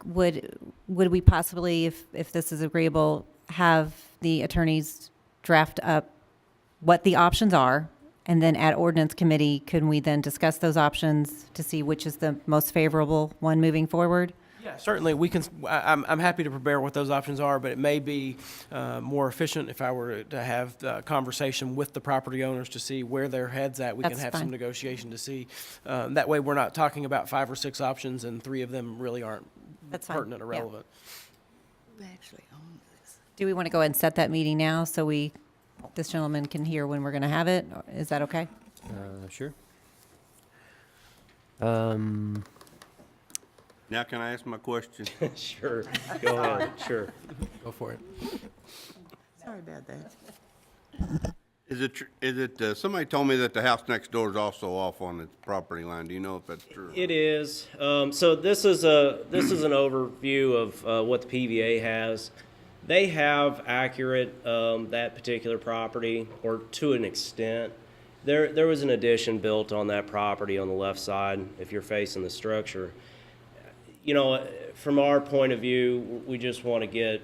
Would we possibly, if this is agreeable, have the attorneys draft up what the options are? And then at ordinance committee, can we then discuss those options to see which is the most favorable one moving forward? Yeah, certainly, we can, I'm happy to prepare what those options are, but it may be more efficient if I were to have the conversation with the property owners to see where their head's at. We can That's have fine. some negotiation to see. That way, we're not talking about 5 or 6 options, and 3 of them really aren't That's fine. pertinent or Yeah. relevant. Who actually owns this? Do we want to go ahead and set that meeting now so this gentleman can hear when we're going to have it? Is that okay? sure. Now can I ask my question? Sure, go ahead, sure. Go for it. Sorry about that. Is it, somebody told me that the house next door is also off on its property line. Do you know if that's true? It is. So this is an overview of what the PVA has. They have accurate that particular property, or to an extent. There was an addition built on that property on the left side, if you're facing the structure. You know, from our point of view, we just want to get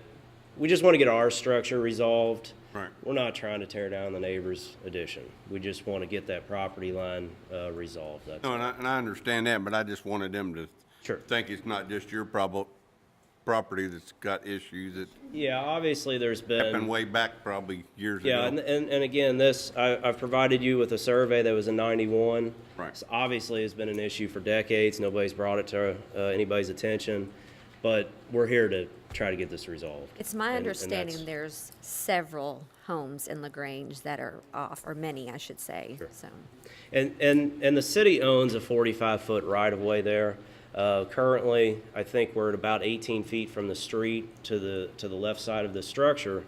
our structure resolved. Right. We're not trying to tear down the neighbor's addition. We just want to get that property line resolved. That's No, and I understand that, but I just wanted them to Sure. think it's not just your property that's got issues. It Yeah, obviously there's happened way back probably years Yeah, ago. and again, I've provided you with a survey that was in 91. Right. So obviously, it's been an issue for decades. Nobody's brought it to anybody's attention, but we're here to try to get this resolved. It's my And understanding that's- there's several homes in Lagrange that are off, or many, I should say, so. And the city owns a 45-foot right-of-way there. Currently, I think we're at about 18 feet from the street to the left side of the structure.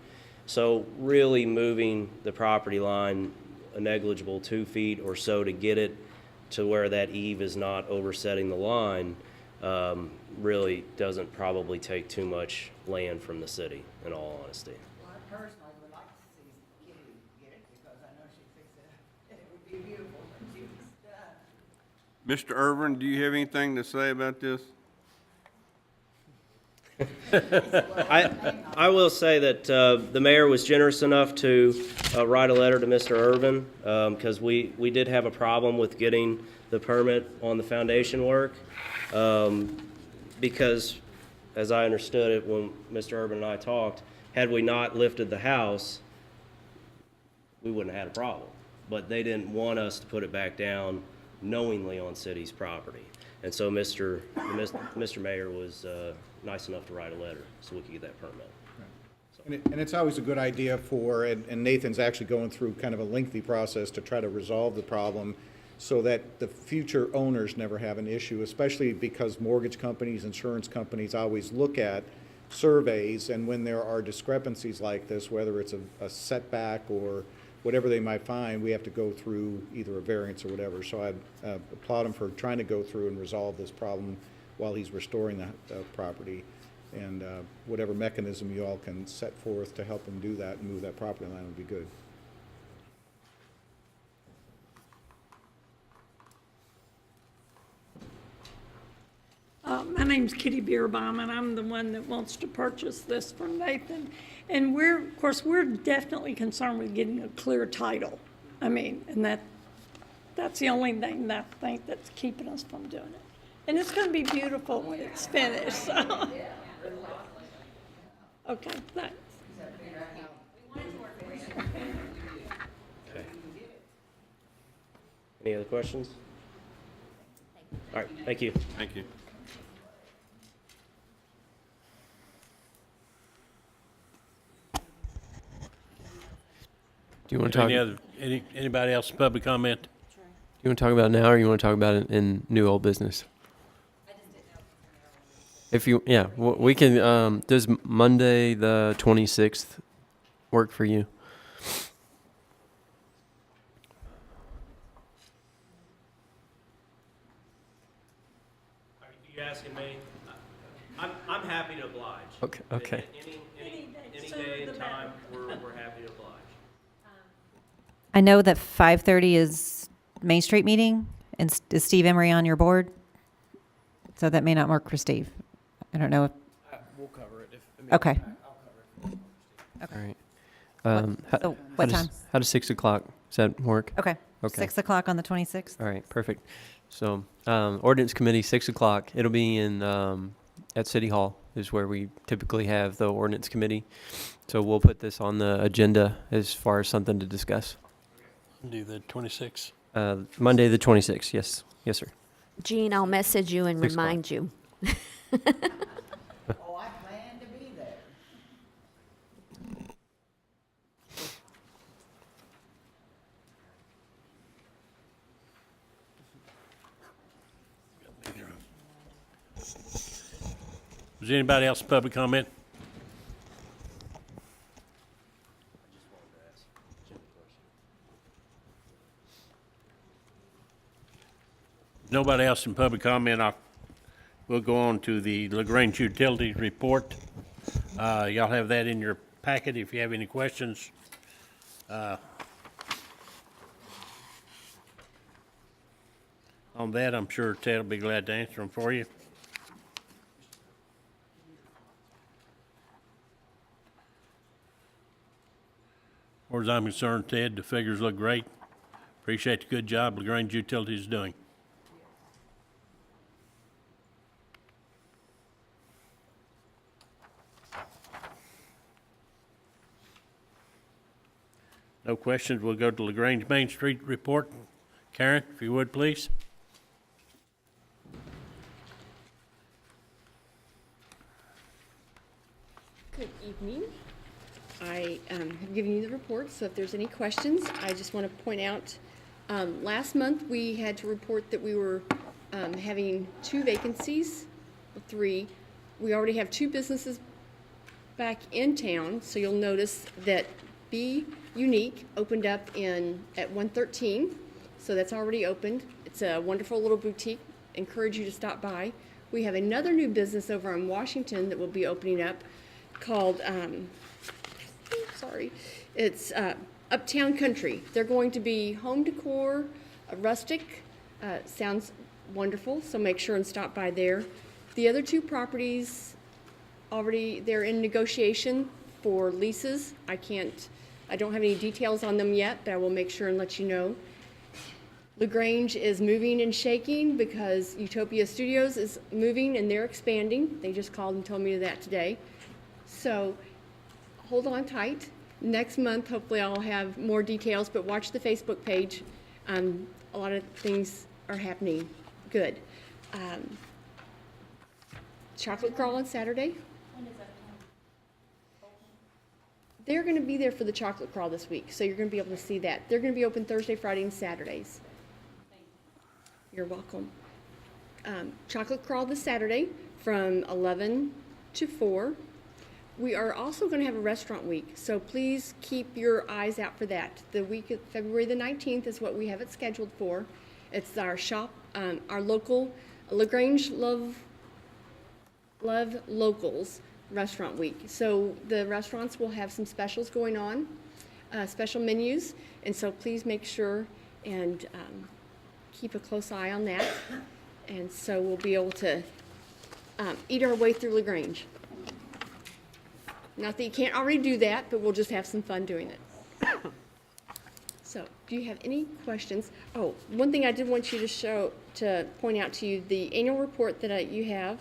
So really moving the property line a negligible 2 feet or so to get it to where that eave is not oversetting the line really doesn't probably take too much land from the city, in all honesty. Well, I personally would like to see Kitty get it, because I know she fixed it up. It would be beautiful when she was done. Mr. Irvin, do you have anything to say about this? I will say that the mayor was generous enough to write a letter to Mr. Irvin, because we did have a problem with getting the permit on the foundation work, because, as I understood it when Mr. Irvin and I talked, had we not lifted the house, we wouldn't have had a problem. But they didn't want us to put it back down knowingly on city's property. And so Mr. Mayor was nice enough to write a letter so we could get that permit. And it's always a good idea and Nathan's actually going through kind of a lengthy process to try to resolve the problem so that the future owners never have an issue, especially because mortgage companies, insurance companies always look at surveys, and when there are discrepancies like this, whether it's a setback or whatever they might find, we have to go through either a variance or whatever. So I applaud him for trying to go through and resolve this problem while he's restoring the property. And whatever mechanism you all can set forth to help him do that and move that property line would be good. My name's Kitty Beerbaum, and I'm the one that wants to purchase this from Nathan. And of course, we're definitely concerned with getting a clear title. I mean, and that's the only thing that I think that's keeping us from doing it. And it's gonna be beautiful when it's finished, so. Okay, thanks. Okay. Any other questions? All right, thank you. Thank you. Do you want to talk? Anybody else in public comment? You want to talk about it now, or you want to talk about it in new old business? If you, yeah, we can. Does Monday the 26th work for you? Are you asking me? I'm happy to oblige. Okay. Any day and time, we're happy to oblige. I know that 5:30 is Main Street meeting, and is Steve Emery on your board? So that may not work for Steve. I don't know if. We'll cover it. Okay. All right. So what time? How does 6 o'clock? Does that work? Okay. Okay. 6 o'clock on the 26th. All right, perfect. So, ordinance committee, 6 o'clock. It'll be in at City Hall is where we typically have the ordinance committee. So we'll put this on the agenda as far as something to discuss. Do the 26th. Monday the 26th. Yes, yes, sir. Jean, I'll message you and 6 o'clock. remind you. Oh, I plan to be there. Is there anybody else in public comment? Nobody else in public comment. We'll go on to the Lagrange Utilities Report. Y'all have that in your packet if you have any questions. On that, I'm sure Ted will be glad to answer them for you. As far as I'm concerned, Ted, the figures look great. Appreciate the good job Lagrange Utilities is doing. No questions. We'll go to Lagrange Main Street report. Karen, if you would, please. Good evening. I have given you the report, so if there's any questions, I just want to point out, last month we had to report that we were having 2 vacancies, 3. We already have 2 businesses back in town, so you'll notice that Be Unique opened up at 113, so that's already opened. It's a wonderful little boutique. Encourage you to stop by. We have another new business over on Washington that will be opening up called, it's Uptown Country. They're going to be home decor, rustic, sounds wonderful, so make sure and stop by there. The other 2 properties, they're in negotiation for leases. I don't have any details on them yet, but I will make sure and let you know. Lagrange is moving and shaking because Utopia Studios is moving and they're expanding. They just called and told me that today. So hold on tight. Next month, hopefully I'll have more details, but watch the Facebook page. A lot of things are happening good. Chocolate crawl on Saturday. They're going to be there for the chocolate crawl this week, so you're going to be able to see that. They're going to be open Thursday, Friday, and Saturdays. You're welcome. Chocolate crawl this Saturday from 11 to 4. We are also going to have a restaurant week, so please keep your eyes out for that. The week of February the 19th is what we have it scheduled for. It's our our local Lagrange Love Locals Restaurant Week. So the restaurants will have some specials going on, special menus, and so please make sure and keep a close eye on that. And so we'll be able to eat our way through Lagrange. Not that you can't already do that, but we'll just have some fun doing it. So, do you have any questions? Oh, one thing I did want you to point out to you, the annual report that you have,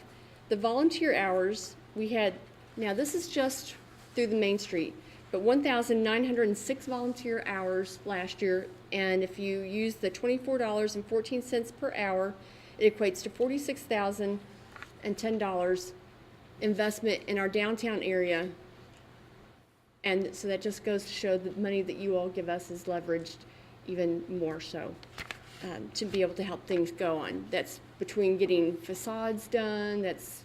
the volunteer hours, we had, now this is just through the Main Street, but 1,906 volunteer hours last year, and if you use the $24.14 per hour, it equates to $46,010 investment in our downtown area. And so that just goes to show the money that you all give us is leveraged even more so to be able to help things go on. That's between getting facades done, that's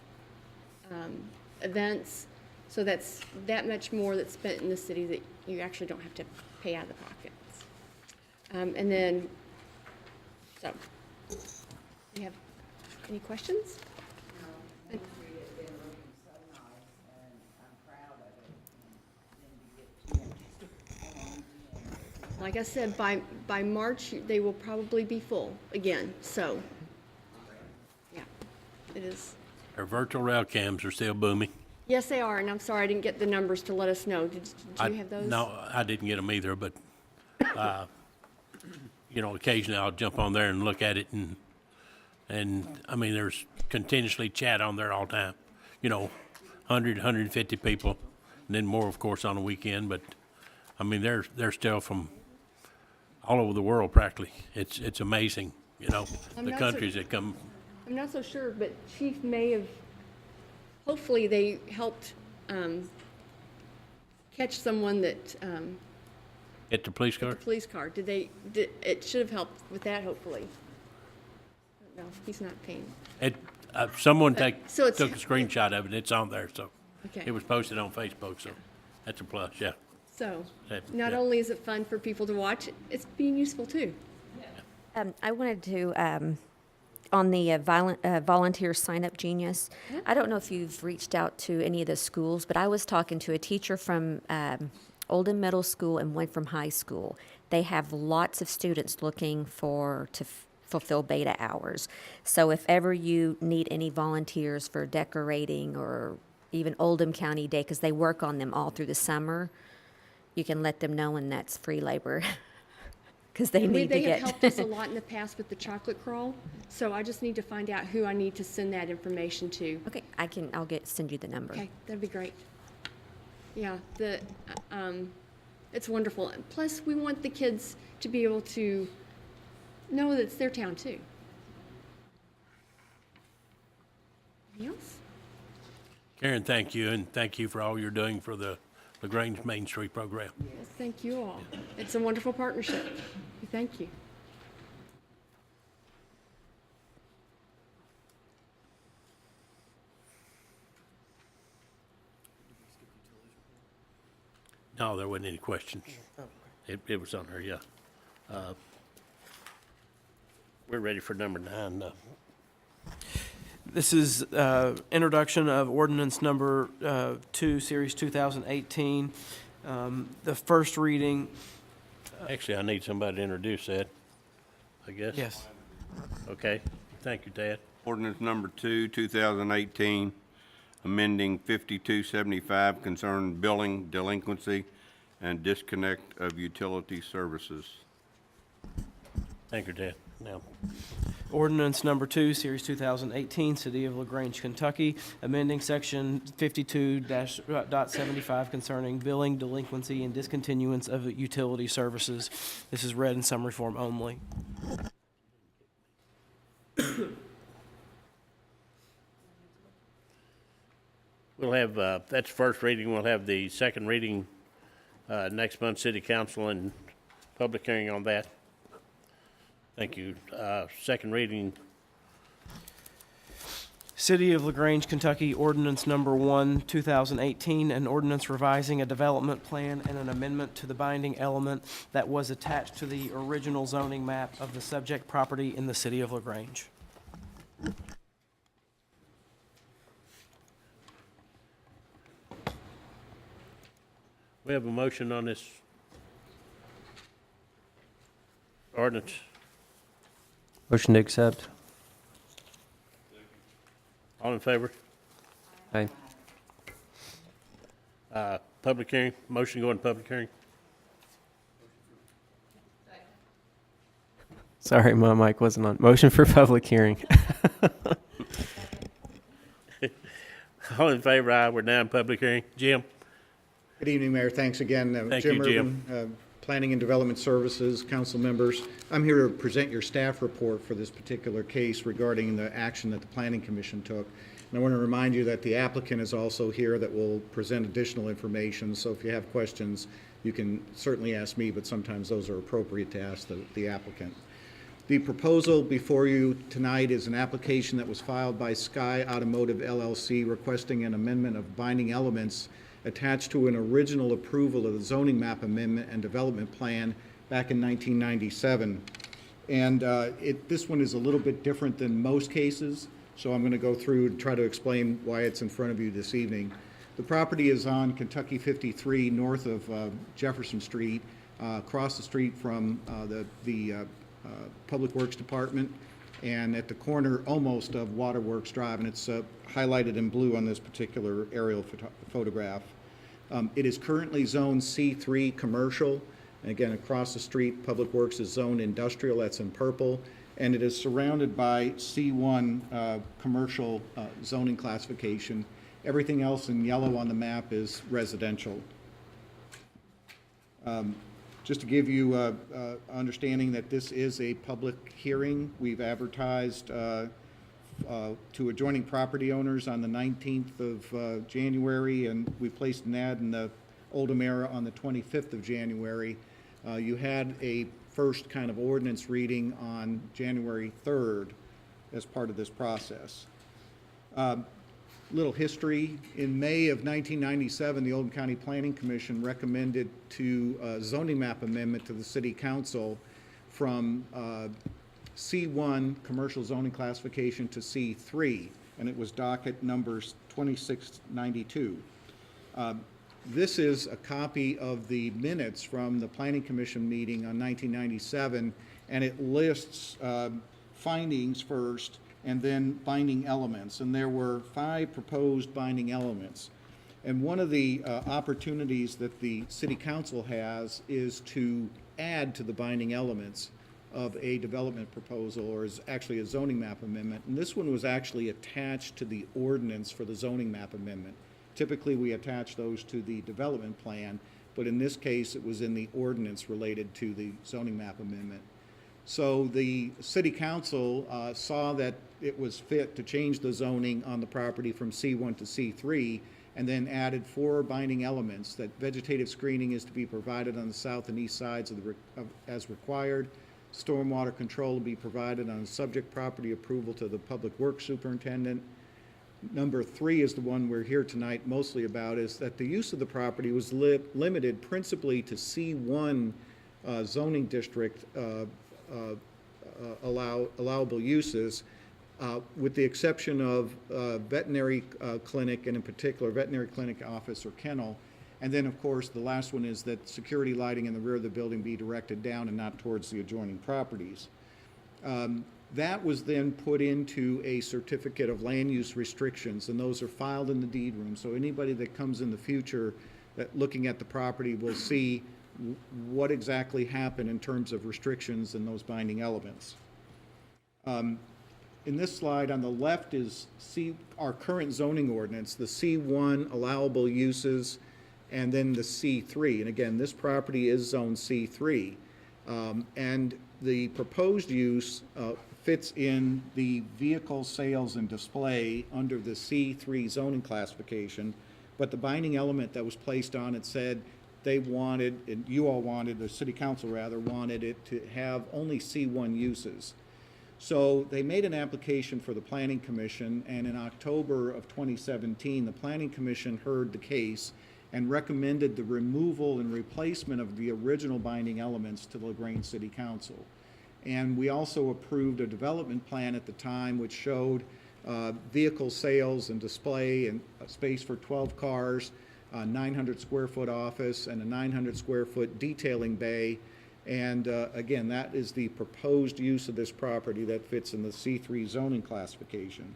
events. So that's that much more that's spent in the city that you actually don't have to pay out of the pockets. And then, so, do you have any questions? Like I said, by March, they will probably be full again, so, yeah, it is. Our virtual rail cams are still booming. Yes, they are, and I'm sorry I didn't get the numbers to let us know. Did you have those? No, I didn't get them either, but, you know, occasionally I'll jump on there and look at it and I mean, there's continuously chat on there all the time. You know, 100, 150 people, and then more, of course, on the weekend, but, I mean, they're still from all over the world practically. It's amazing, you know, the countries that come. I'm not so sure, but Chief may have, hopefully they helped catch someone that, At the police car? the police car. It should have helped with that, hopefully. No, he's not paying. Someone So it's- took a screenshot of it, it's on there, so. Okay. It was posted on Facebook, so that's a plus, yeah. So, That- not yeah. only is it fun for people to watch, it's being useful too. I wanted to, on the volunteer sign-up Genius, I don't know if you've reached out to any of the schools, but I was talking to a teacher from Oldham Middle School and one from high school. They have lots of students looking to fulfill beta hours. So if ever you need any volunteers for decorating or even Oldham County Day, because they work on them all through the summer, you can let them know, and that's free labor. Because they need to They get. have helped us a lot in the past with the chocolate crawl, so I just need to find out who I need to send that information to. Okay, I'll send you the number. Okay, that'd be great. Yeah, it's wonderful. And plus, we want the kids to be able to know that it's their town too. Anything else? Karen, thank you, and thank you for all you're doing for the Lagrange Main Street program. Yes, thank you all. It's a wonderful partnership. Thank you. No, there wasn't any questions. It was on there, yeah. We're ready for number 9, though. This is introduction of ordinance number 2, Series 2018. The first reading. Actually, I need somebody to introduce that, I guess. Yes. Okay, thank you, Tad. Ordinance number 2, 2018, amending 5275 concerning billing, delinquency, and disconnect of utility services. Thank you, Tad. Now, Ordinance number 2, Series 2018, City of LaGrange, Kentucky, amending section 52-.75 concerning billing, delinquency, and discontinuance of utility services. This is read in summary form only. we'll have, that's first reading. We'll have the second reading next month, City Council and public hearing on that. Thank you. Second reading. City of LaGrange, Kentucky, ordinance number 1, 2018, an ordinance revising a development plan and an amendment to the binding element that was attached to the original zoning map of the subject property in the City of LaGrange. We have a motion on this ordinance. Motion to accept. All in favor? Aye. Public hearing, motion going to public hearing. Sorry, my mic wasn't on. Motion for public hearing. All in favor, aye. We're now in public hearing. Jim? Good evening, Mayor. Thanks again. Thank you, Jim. Urban, Planning and Development Services, council members. I'm here to present your staff report for this particular case regarding the action that the Planning Commission took. And I want to remind you that the applicant is also here that will present additional information. So if you have questions, you can certainly ask me, but sometimes those are appropriate to ask the applicant. The proposal before you tonight is an application that was filed by Sky Automotive LLC requesting an amendment of binding elements attached to an original approval of the zoning map amendment and development plan back in 1997. And this one is a little bit different than most cases, so I'm going to go through and try to explain why it's in front of you this evening. The property is on Kentucky 53 north of Jefferson Street, across the street from the Public Works Department, and at the corner almost of Waterworks Drive, and it's highlighted in blue on this particular aerial photograph. It is currently zoned C3 commercial, and again across the street Public Works is zoned industrial, that's in purple, and it is surrounded by C1 commercial zoning classification. Everything else in yellow on the map is residential. Just to give you understanding that this is a public hearing, we've advertised to adjoining property owners on the 19th of January, and we placed an ad in the Oldham Era on the 25th of January. You had a first kind of ordinance reading on January 3rd as part of this process. Little history. In May of 1997, the Oldham County Planning Commission recommended to zoning map amendment to the City Council from C1 commercial zoning classification to C3, and it was docket numbers 2692. This is a copy of the minutes from the Planning Commission meeting on 1997, and it lists findings first and then binding elements. And there were 5 proposed binding elements. And one of the opportunities that the City Council has is to add to the binding elements of a development proposal, or is actually a zoning map amendment. And this one was actually attached to the ordinance for the zoning map amendment. Typically, we attach those to the development plan, but in this case, it was in the ordinance related to the zoning map amendment. So the City Council saw that it was fit to change the zoning on the property from C1 to C3, and then added 4 binding elements: that vegetative screening is to be provided on the south and east sides as required. Stormwater control will be provided on subject property approval to the Public Works Superintendent. Number 3 is the one we're here tonight mostly about, is that the use of the property was limited principally to C1 zoning district allowable uses, with the exception of veterinary clinic, and in particular veterinary clinic office or kennel. And then, of course, the last one is that security lighting in the rear of the building be directed down and not towards the adjoining properties. That was then put into a certificate of land use restrictions, and those are filed in the deed room. So anybody that comes in the future that looking at the property will see what exactly happened in terms of restrictions and those binding elements. In this slide on the left is our current zoning ordinance, the C1 allowable uses, and then the C3. And again, this property is zone C3. And the proposed use fits in the vehicle sales and display under the C3 zoning classification, but the binding element that was placed on it said they wanted, and you all wanted, the City Council rather, wanted it to have only C1 uses. So they made an application for the Planning Commission, and in October of 2017, the Planning Commission heard the case and recommended the removal and replacement of the original binding elements to the Lagrange City Council. And we also approved a development plan at the time which showed vehicle sales and display and space for 12 cars, a 900 square foot office, and a 900 square foot detailing bay. And again, that is the proposed use of this property that fits in the C3 zoning classification.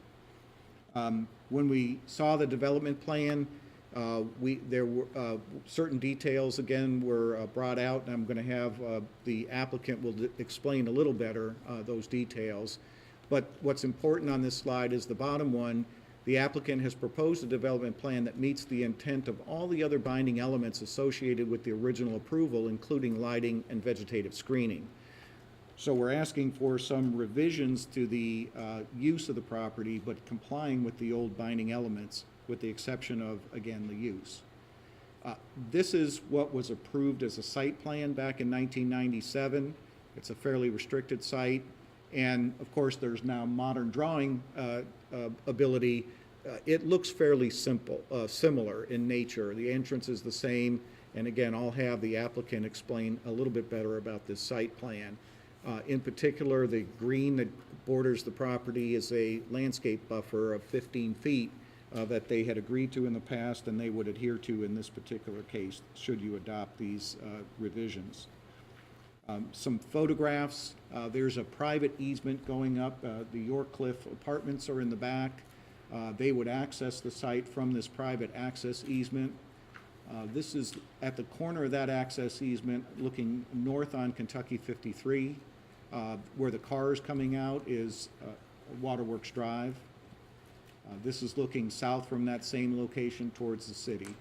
When we saw the development plan, there were certain details again were brought out, and I'm going to have the applicant will explain a little better those details. But what's important on this slide is the bottom one. The applicant has proposed a development plan that meets the intent of all the other binding elements associated with the original approval, including lighting and vegetative screening. So we're asking for some revisions to the use of the property, but complying with the old binding elements, with the exception of, again, the use. This is what was approved as a site plan back in 1997. It's a fairly restricted site. And of course, there's now modern drawing ability. It looks fairly similar in nature. The entrance is the same. And again, I'll have the applicant explain a little bit better about this site plan. In particular, the green that borders the property is a landscape buffer of 15 feet that they had agreed to in the past and they would adhere to in this particular case, should you adopt these revisions. Some photographs. There's a private easement going up. The York Cliff Apartments are in the back. They would access the site from this private access easement. This is at the corner of that access easement looking north on Kentucky 53. Where the car is coming out is Waterworks Drive. This is looking south from that same location towards the city.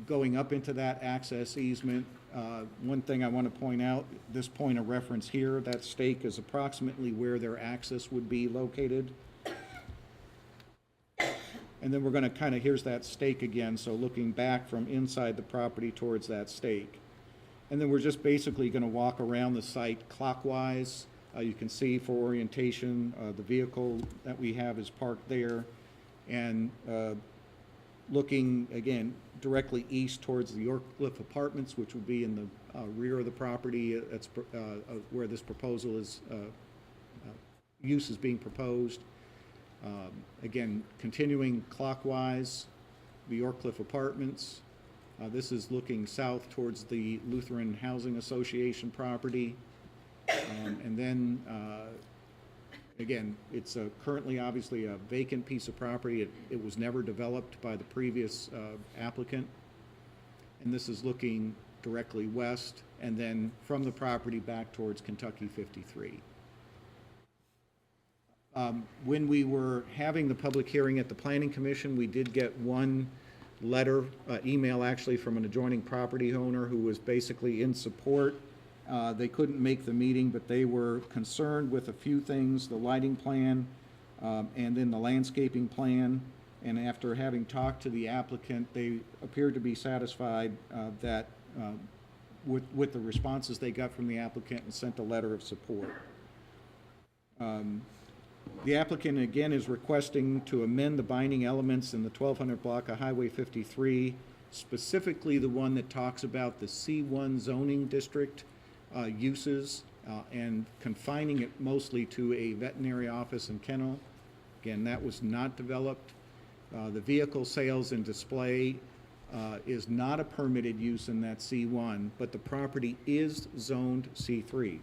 Going up into that access easement, one thing I want to point out, this point of reference here, that stake is approximately where their access would be located. And then we're going to kind of, here's that stake again, so looking back from inside the property towards that stake. And then we're just basically going to walk around the site clockwise. You can see for orientation, the vehicle that we have is parked there. And looking, again, directly east towards the York Cliff Apartments, which would be in the rear of the property. That's where this proposal is, use is being proposed. Again, continuing clockwise, the York Cliff Apartments. This is looking south towards the Lutheran Housing Association property. And then, again, it's currently obviously a vacant piece of property. It was never developed by the previous applicant. And this is looking directly west, and then from the property back towards Kentucky 53. When we were having the public hearing at the Planning Commission, we did get one letter, email actually, from an adjoining property owner who was basically in support. They couldn't make the meeting, but they were concerned with a few things, the lighting plan and then the landscaping plan. And after having talked to the applicant, they appeared to be satisfied that with the responses they got from the applicant, and sent a letter of support. The applicant, again, is requesting to amend the binding elements in the 1200 block of Highway 53, specifically the one that talks about the C1 zoning district uses and confining it mostly to a veterinary office and kennel. Again, that was not developed. The vehicle sales and display is not a permitted use in that C1, but the property is zoned C3.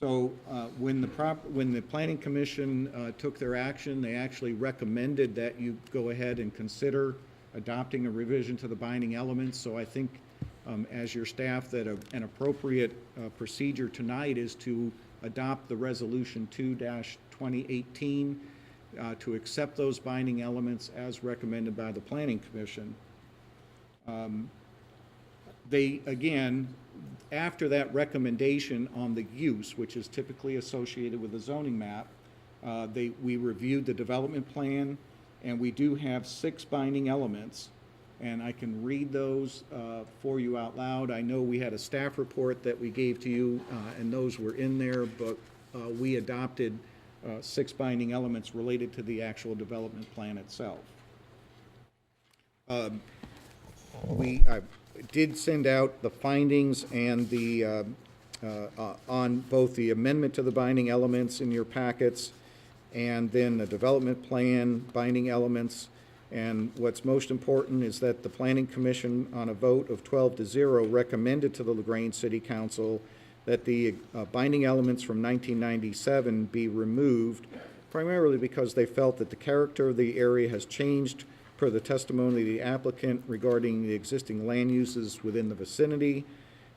So when the Planning Commission took their action, they actually recommended that you go ahead and consider adopting a revision to the binding elements. So I think as your staff that an appropriate procedure tonight is to adopt the resolution 2-2018 to accept those binding elements as recommended by the Planning Commission. They, again, after that recommendation on the use, which is typically associated with a zoning map, we reviewed the development plan, and we do have 6 binding elements, and I can read those for you out loud. I know we had a staff report that we gave to you, and those were in there, but we adopted 6 binding elements related to the actual development plan itself. I did send out the findings and the on both the amendment to the binding elements in your packets, and then the development plan binding elements. And what's most important is that the Planning Commission, on a vote of 12-0, recommended to the Lagrange City Council that the binding elements from 1997 be removed primarily because they felt that the character of the area has changed per the testimony of the applicant regarding the existing land uses within the vicinity,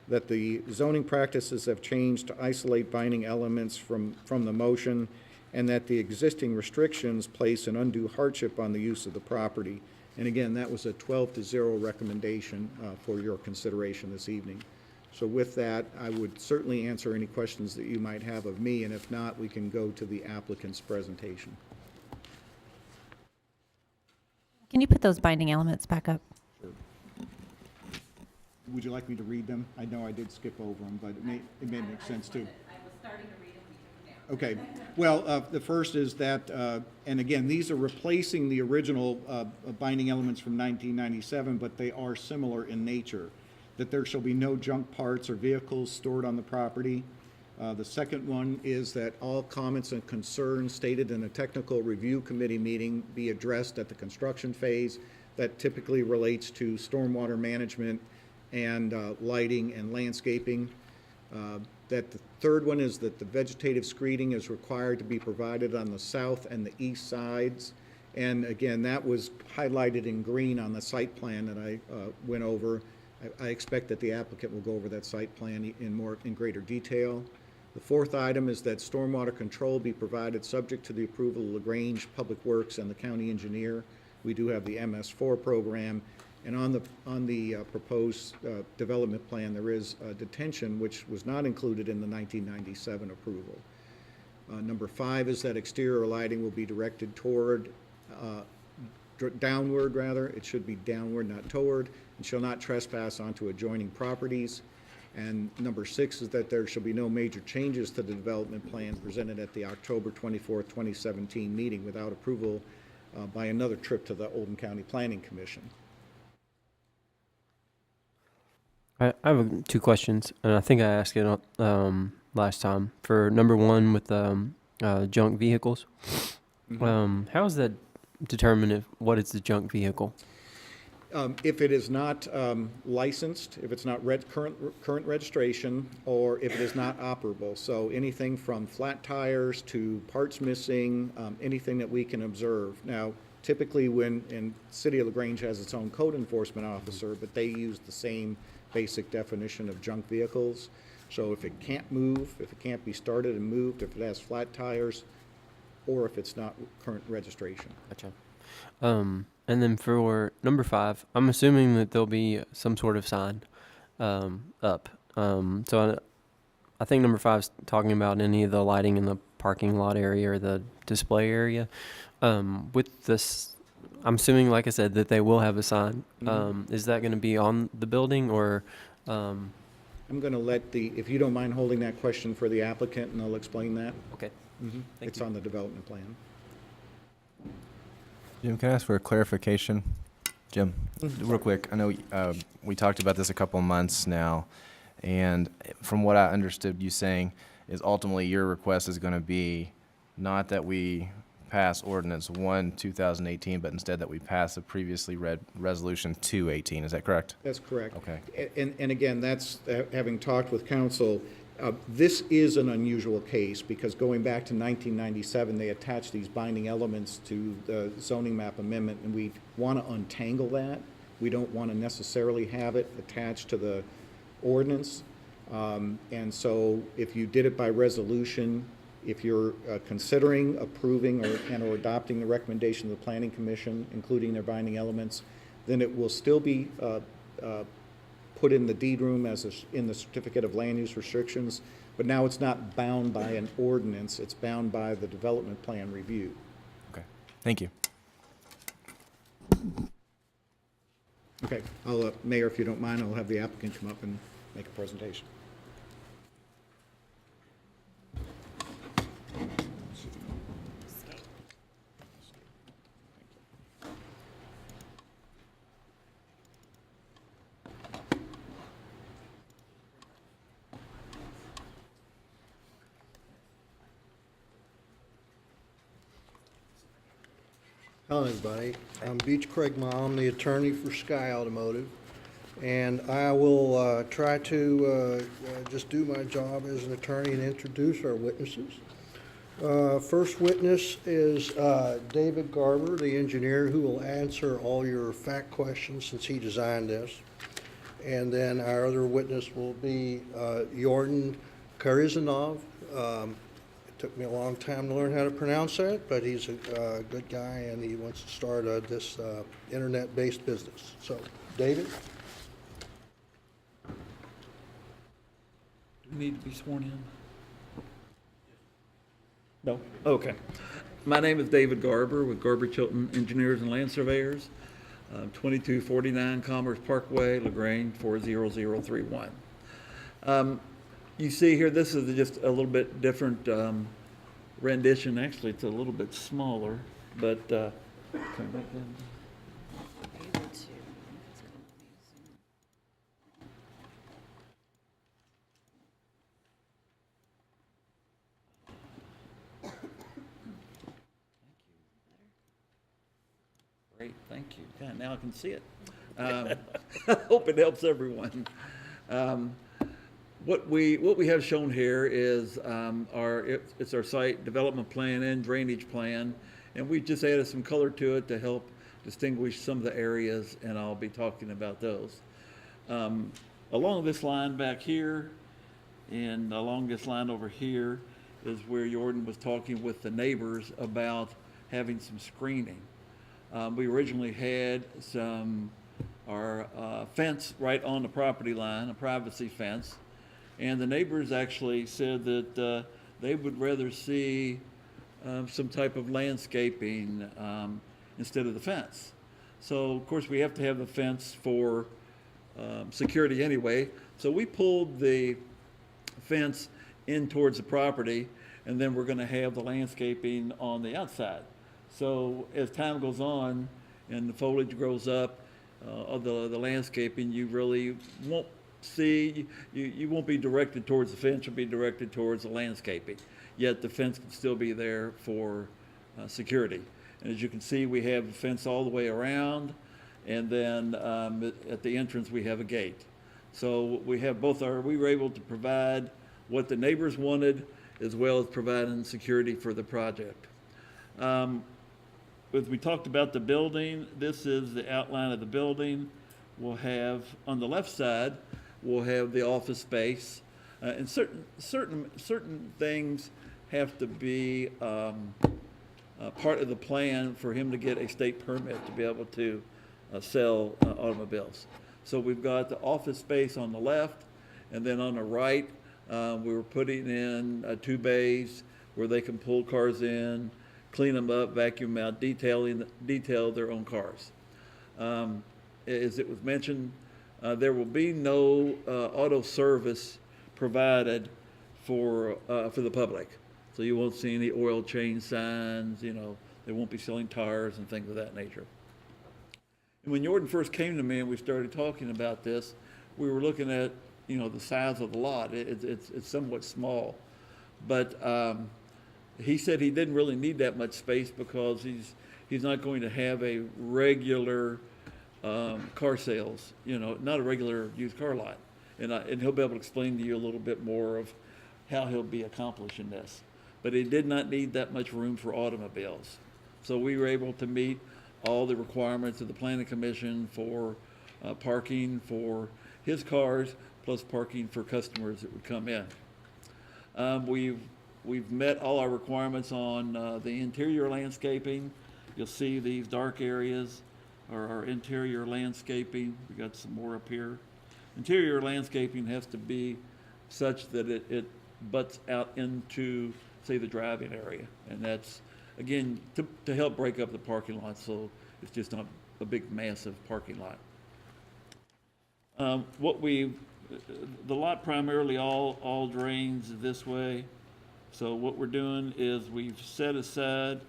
that the zoning practices have changed to isolate binding elements from the motion, and that the existing restrictions place an undue hardship on the use of the property. And again, that was a 12-0 recommendation for your consideration this evening. So with that, I would certainly answer any questions that you might have of me, and if not, we can go to the applicant's presentation. Can you put those binding elements back up? Would you like me to read them? I know I did skip over them, but it may make sense too. I was starting to read them. Okay. Well, the first is that, and again, these are replacing the original binding elements from 1997, but they are similar in nature. That there shall be no junk parts or vehicles stored on the property. The second one is that all comments and concerns stated in a technical review committee meeting be addressed at the construction phase. That typically relates to stormwater management and lighting and landscaping. That the third one is that the vegetative screening is required to be provided on the south and the east sides. And again, that was highlighted in green on the site plan that I went over. I expect that the applicant will go over that site plan in greater detail. The fourth item is that stormwater control be provided subject to the approval of Lagrange Public Works and the county engineer. We do have the MS4 program, and on the proposed development plan, there is detention, which was not included in the 1997 approval. Number 5 is that exterior lighting will be directed toward downward, rather. It should be downward, not toward, and shall not trespass onto adjoining properties. And number 6 is that there shall be no major changes to the development plan presented at the October 24th, 2017 meeting without approval by another trip to the Oldham County Planning Commission. I have 2 questions, and I think I asked it last time. For number 1 with junk vehicles, how is that determine what is the junk vehicle? If it is not licensed, if it's not current registration, or if it is not operable. So anything from flat tires to parts missing, anything that we can observe. Now, typically and City of Lagrange has its own code enforcement officer, but they use the same basic definition of junk vehicles. So if it can't move, if it can't be started and moved, if it has flat tires, or if it's not current registration. Gotcha. And then for number 5, I'm assuming that there'll be some sort of sign up. So I think number 5 is talking about any of the lighting in the parking lot area or the display area. With this, I'm assuming, like I said, that they will have a sign. Is that going to be on the building or? I'm going to let if you don't mind holding that question for the applicant, and I'll explain that. Okay. It's on the development plan. Jim, can I ask for a clarification? Jim, real quick, I know we talked about this a couple of months now, and from what I understood you saying is ultimately your request is going to be not that we pass ordinance 1/2018, but instead that we pass the previously read resolution 2/18. Is that correct? That's correct. Okay. And again, that's having talked with council. This is an unusual case because going back to 1997, they attached these binding elements to the zoning map amendment, and we want to untangle that. We don't want to necessarily have it attached to the ordinance. And so if you did it by resolution, if you're considering approving or adopting the recommendation of the Planning Commission, including their binding elements, then it will still be put in the deed room in the certificate of land use restrictions, but now it's not bound by an ordinance, it's bound by the development plan review. Okay, thank you. Okay, Mayor, if you don't mind, I'll have the applicant come up and make a presentation. Hello, everybody. I'm Beach Craig Mom, the attorney for Sky Automotive, and I will try to just do my job as an attorney and introduce our witnesses. First witness is David Garber, the engineer, who will answer all your fact questions since he designed this. And then our other witness will be Jordan Karizanov. It took me a long time to learn how to pronounce that, but he's a good guy and he wants to start this internet-based business. So, David? Do we need to be sworn in? No? Okay. My name is David Garber with Garber Chilton Engineers and Land Surveyors, 2249 Commerce Parkway, Lagrange 40031. You see here, this is just a little bit different rendition. Actually, it's a little bit smaller, but come back in. Great, thank you. Yeah, now I can see it. I hope it helps everyone. What we have shown here is it's our site development plan and drainage plan, and we just added some color to it to help distinguish some of the areas, and I'll be talking about those. Along this line back here, and along this line over here is where Jordan was talking with the neighbors about having some screening. We originally had our fence right on the property line, a privacy fence, and the neighbors actually said that they would rather see some type of landscaping instead of the fence. So, of course, we have to have the fence for security anyway. So we pulled the fence in towards the property, and then we're going to have the landscaping on the outside. So as time goes on and the foliage grows up, of the landscaping, you really won't see, you won't be directed towards the fence, you'll be directed towards the landscaping. Yet the fence can still be there for security. And as you can see, we have a fence all the way around, and then at the entrance we have a gate. So we have we were able to provide what the neighbors wanted, as well as providing security for the project. As we talked about the building, this is the outline of the building. We'll have, on the left side, we'll have the office space. And certain things have to be part of the plan for him to get a state permit to be able to sell automobiles. So we've got the office space on the left, and then on the right, we were putting in 2 bays where they can pull cars in, clean them up, vacuum out, detail their own cars. As it was mentioned, there will be no auto service provided for the public. So you won't see any oil change signs, they won't be selling tires and things of that nature. And when Jordan first came to me and we started talking about this, we were looking at, the size of the lot. It's somewhat small, but he said he didn't really need that much space because he's not going to have a regular car sales, not a regular used car lot. And he'll be able to explain to you a little bit more of how he'll be accomplishing this. But he did not need that much room for automobiles. So we were able to meet all the requirements of the Planning Commission for parking for his cars, plus parking for customers that would come in. We've met all our requirements on the interior landscaping. You'll see these dark areas are our interior landscaping. We got some more up here. Interior landscaping has to be such that it butts out into, say, the driving area. And that's, again, to help break up the parking lot so it's just not a big, massive parking lot. The lot primarily all drains this way. So what we're doing is we've set aside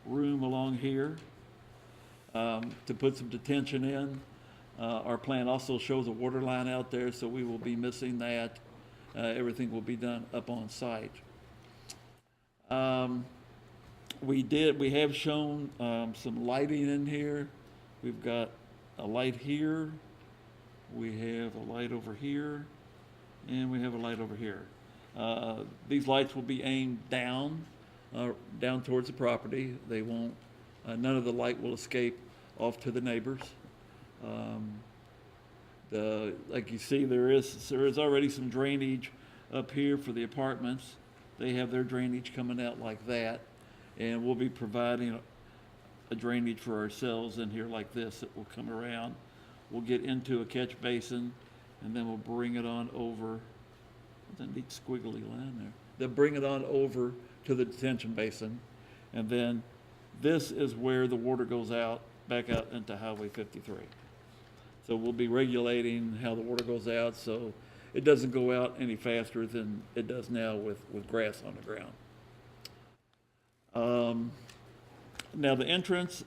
room along here to put some detention in. Our plan also shows a water line out there, so we will be missing that. Everything will be done up on site. We have shown some lighting in here. We've got a light here. We have a light over here, and we have a light over here. These lights will be aimed down down towards the property. They won't, none of the light will escape off to the neighbors. Like you see, there is already some drainage up here for the apartments. They have their drainage coming out like that, and we'll be providing a drainage for ourselves in here like this that will come around. We'll get into a catch basin, and then we'll bring it on over. What's that neat squiggly line there? They'll bring it on over to the detention basin, and then this is where the water goes out, back out into Highway 53. So we'll be regulating how the water goes out so it doesn't go out any faster than it does now with grass on the ground. Now the entrance,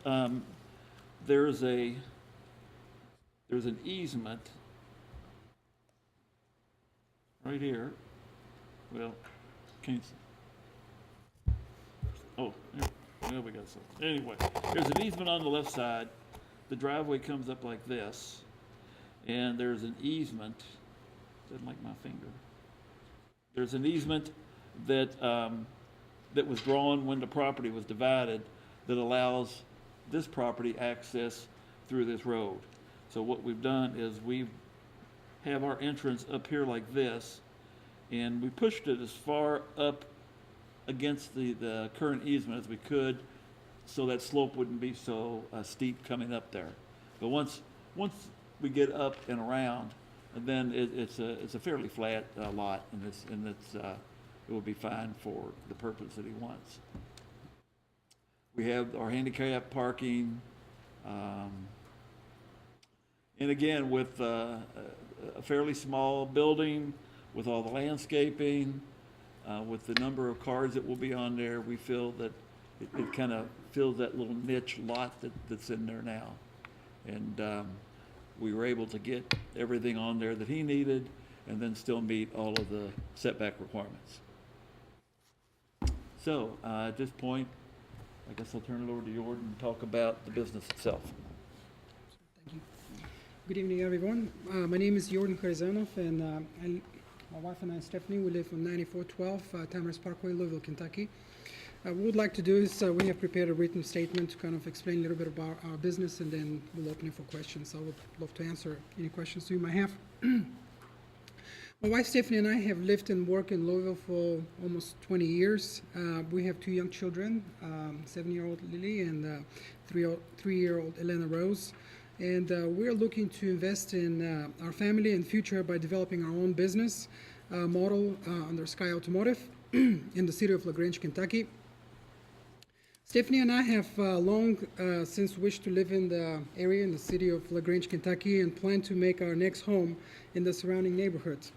there's an easement right here. Well, can you see? Oh, there we go. So anyway, there's an easement on the left side. The driveway comes up like this, and there's an easement. Doesn't like my finger. There's an easement that that was drawn when the property was divided that allows this property access through this road. So what we've done is we have our entrance up here like this, and we pushed it as far up against the current easement as we could, so that slope wouldn't be so steep coming up there. But once we get up and around, then it's a fairly flat lot, and it will be fine for the purpose that he wants. We have our handicap parking, and again, with a fairly small building, with all the landscaping, with the number of cars that will be on there, we feel that it kind of fills that little niche lot that's in there now. And we were able to get everything on there that he needed and then still meet all of the setback requirements. So at this point, I guess I'll turn it over to Jordan and talk about the business itself. Thank you. Good evening, everyone. My name is Jordan Karizanov, and my wife and I, Stephanie, we live on 9412 Tamara's Parkway, Louisville, Kentucky. What we'd like to do is we have prepared a written statement to kind of explain a little bit about our business, and then we'll open it for questions. I would love to answer any questions you might have. My wife Stephanie and I have lived and worked in Louisville for almost 20 years. We have 2 young children, 7-year-old Lily and 3-year-old Elena Rose. And we're looking to invest in our family and future by developing our own business model under Sky Automotive in the city of Lagrange, Kentucky. Stephanie and I have long since wished to live in the area in the city of Lagrange, Kentucky, and plan to make our next home in the surrounding neighborhoods.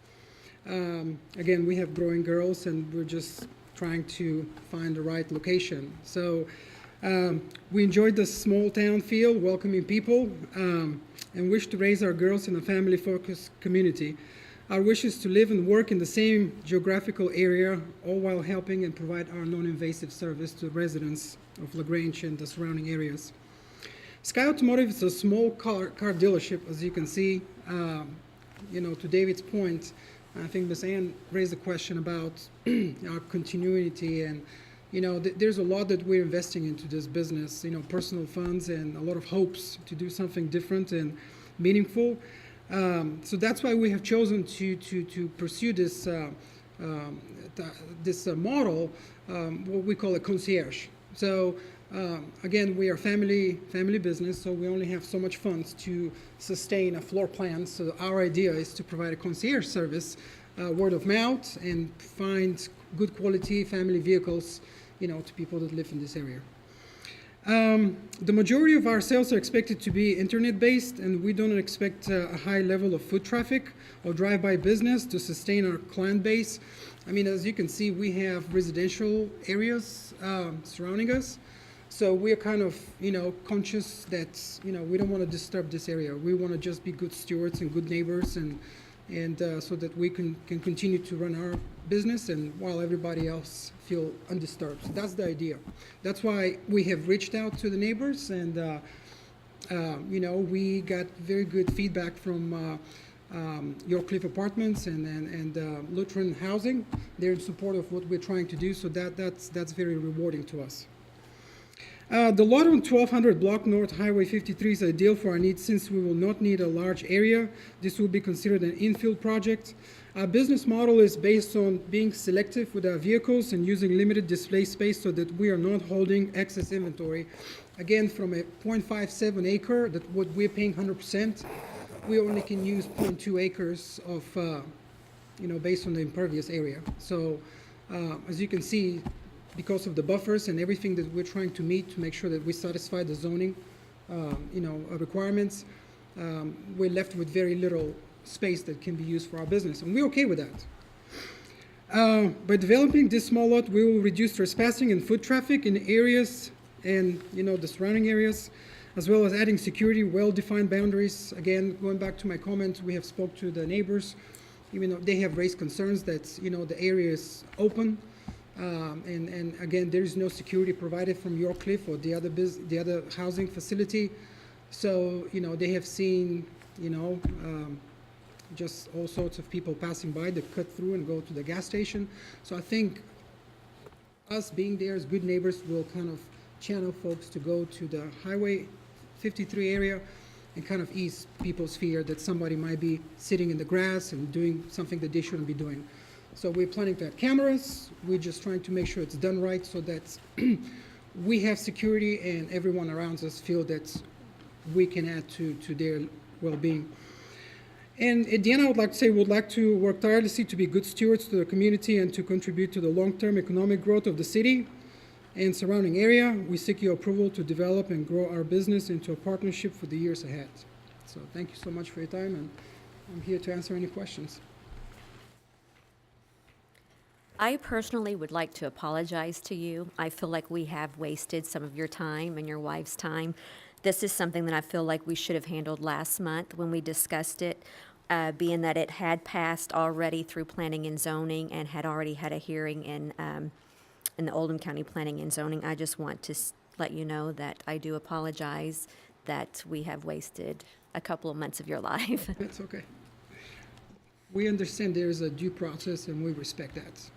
Again, we have growing girls, and we're just trying to find the right location. So we enjoyed the small town feel, welcoming people, and wish to raise our girls in a family-focused community. Our wish is to live and work in the same geographical area, all while helping and provide our non-invasive service to residents of Lagrange and the surrounding areas. Sky Automotive is a small car dealership, as you can see. To David's point, I think Ms. Ann raised a question about our continuity, and there's a lot that we're investing into this business, personal funds and a lot of hopes to do something different and meaningful. So that's why we have chosen to pursue this model, what we call a concierge. So again, we are family business, so we only have so much funds to sustain a floor plan. So our idea is to provide a concierge service, word of mouth, and find good quality family vehicles, to people that live in this area. The majority of our sales are expected to be internet-based, and we don't expect a high level of foot traffic or drive-by business to sustain our client base. I mean, as you can see, we have residential areas surrounding us, so we're kind of, conscious that, we don't want to disturb this area. We want to just be good stewards and good neighbors, and so that we can continue to run our business, and while everybody else feel undisturbed. So that's the idea. That's why we have reached out to the neighbors, and we got very good feedback from York Cliff Apartments and Lutheran Housing. They're in support of what we're trying to do, so that's very rewarding to us. The lot on 1200 Block North Highway 53 is ideal for our needs since we will not need a large area. This will be considered an infill project. Our business model is based on being selective with our vehicles and using limited display space so that we are not holding excess inventory. Again, from a 0.57 acre, that what we're paying 100%, we only can use 0.2 acres of, based on the impervious area. So, as you can see, because of the buffers and everything that we're trying to meet to make sure that we satisfy the zoning, requirements, we're left with very little space that can be used for our business, and we're okay with that. By developing this small lot, we will reduce trespassing and foot traffic in areas and, the surrounding areas, as well as adding security, well-defined boundaries. Again, going back to my comments, we have spoke to the neighbors, even though they have raised concerns that, the area is open. And again, there is no security provided from York Cliff or the other housing facility. So, they have seen, just all sorts of people passing by that cut through and go to the gas station. So I think us being there as good neighbors will kind of channel folks to go to the Highway 53 area and kind of ease people's fear that somebody might be sitting in the grass and doing something that they shouldn't be doing. So we're planning to have cameras. We're just trying to make sure it's done right so that we have security and everyone around us feel that we can add to their well-being. And at the end, I would like to say we would like to work tirelessly to be good stewards to the community and to contribute to the long-term economic growth of the city and surrounding area. We seek your approval to develop and grow our business into a partnership for the years ahead. So thank you so much for your time, and I'm here to answer any questions. I personally would like to apologize to you. I feel like we have wasted some of your time and your wife's time. This is something that I feel like we should have handled last month when we discussed it, being that it had passed already through planning and zoning and had already had a hearing in the Oldham County Planning and Zoning. I just want to let you know that I do apologize that we have wasted a couple of months of your life. That's okay. We understand there is a due process, and we respect that.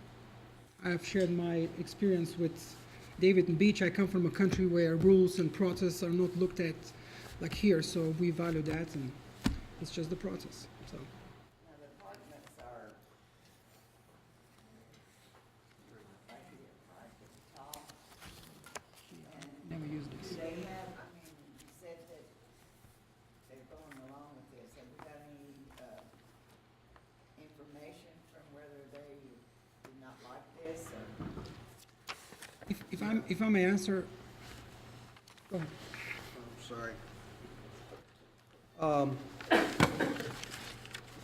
I've shared my experience with David and Beach. I come from a country where rules and process are not looked at like here, so we value that, and it's just the process. So. Now, the apartments are right here, right at the top. Never used Do this. they have, you said that they're going along with this. Have we got any information from whether they did not like this or? If I may answer, go ahead. Sorry.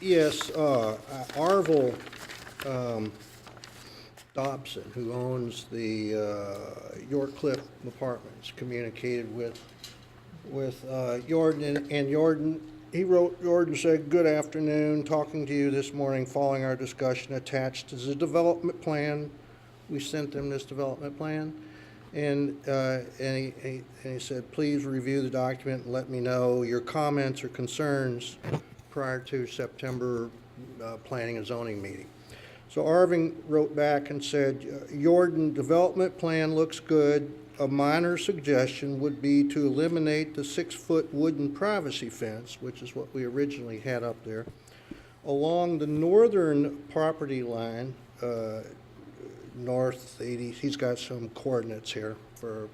Yes, Arvil Dobson, who owns the York Cliff Apartments, communicated with Jordan, and Jordan, he wrote, Jordan said, "Good afternoon, talking to you this morning following our discussion. Attached is a development plan." We sent them this development plan, and he said, "Please review the document and let me know your comments or concerns prior to September planning and zoning meeting." So Arvin wrote back and said, "Jordan, development plan looks good. A minor suggestion would be to eliminate the 6-foot wooden privacy fence," which is what we originally had up there, "along the northern property line, north 80, he's got some coordinates here for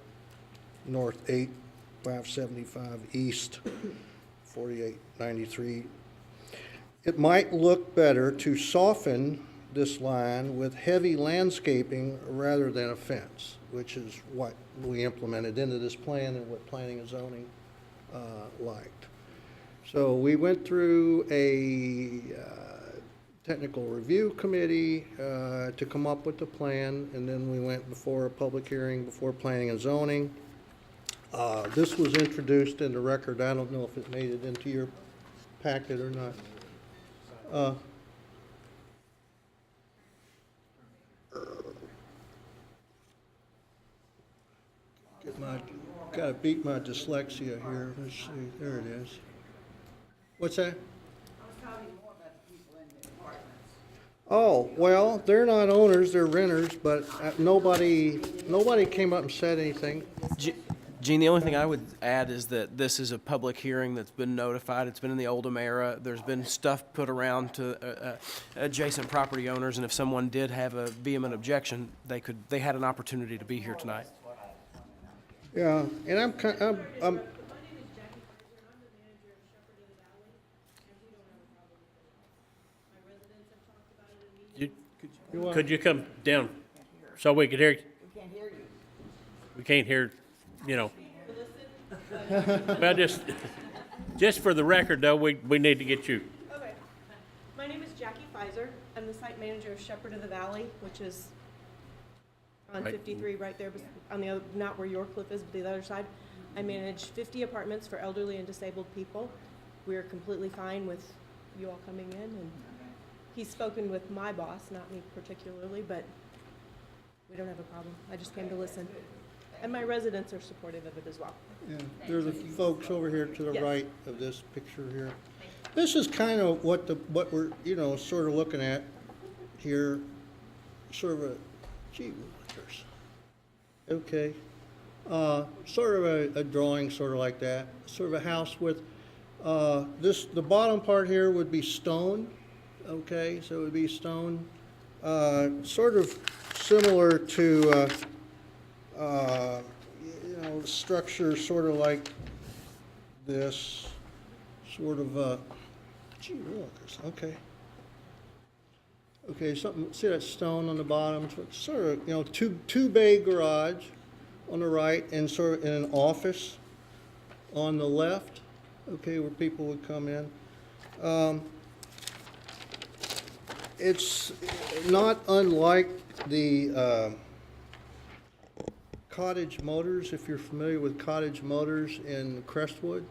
north 8575 east 4893. It might look better to soften this line with heavy landscaping rather than a fence," which is what we implemented into this plan and what planning and zoning liked. So we went through a technical review committee to come up with the plan, and then we went before a public hearing before planning and zoning. This was introduced in the record. I don't know if it made it into your packet or not. Gotta beat my dyslexia here. Let's see, there it is. What's that? I was talking more Oh, well, they're not owners, they're renters, but nobody came up and said anything. Gene, the only thing I would add is that this is a public hearing that's been notified. It's been in the Oldham era. There's been stuff put around to adjacent property owners, and if someone did have a vehement objection, they had an opportunity to be here tonight. Yeah, and I'm Could you come down so we could hear you? We can't hear you. We can't hear, you know. Well, just for the record, though, we need to get you. Okay. My name is Jackie Pfizer. I'm the site manager of Shepherd of the Valley, which is on Right. 53 right there, on the other, not where your cliff is, but the other side. I manage 50 apartments for elderly and disabled people. We're completely fine with you all coming in, and he's spoken with my boss, not me particularly, but we don't have a problem. I just came to listen. And my residents are supportive of it as well. Yeah, there's the folks over here to the Yes. right of this picture here. This is kind of what we're, sort of looking at here, sort of a, gee willikers. Okay. Sort of a drawing, sort of like that. Sort of a house with, the bottom part here would be stone. Okay, so it would be stone. Sort of similar to, structure sort of like this, sort of, gee willikers, okay. Okay, see that stone on the bottom, sort of, two bay garage on the right and sort of in an office on the left, okay, where people would come in. It's not unlike the Cottage Motors, if you're familiar with Cottage Motors in Crestwood.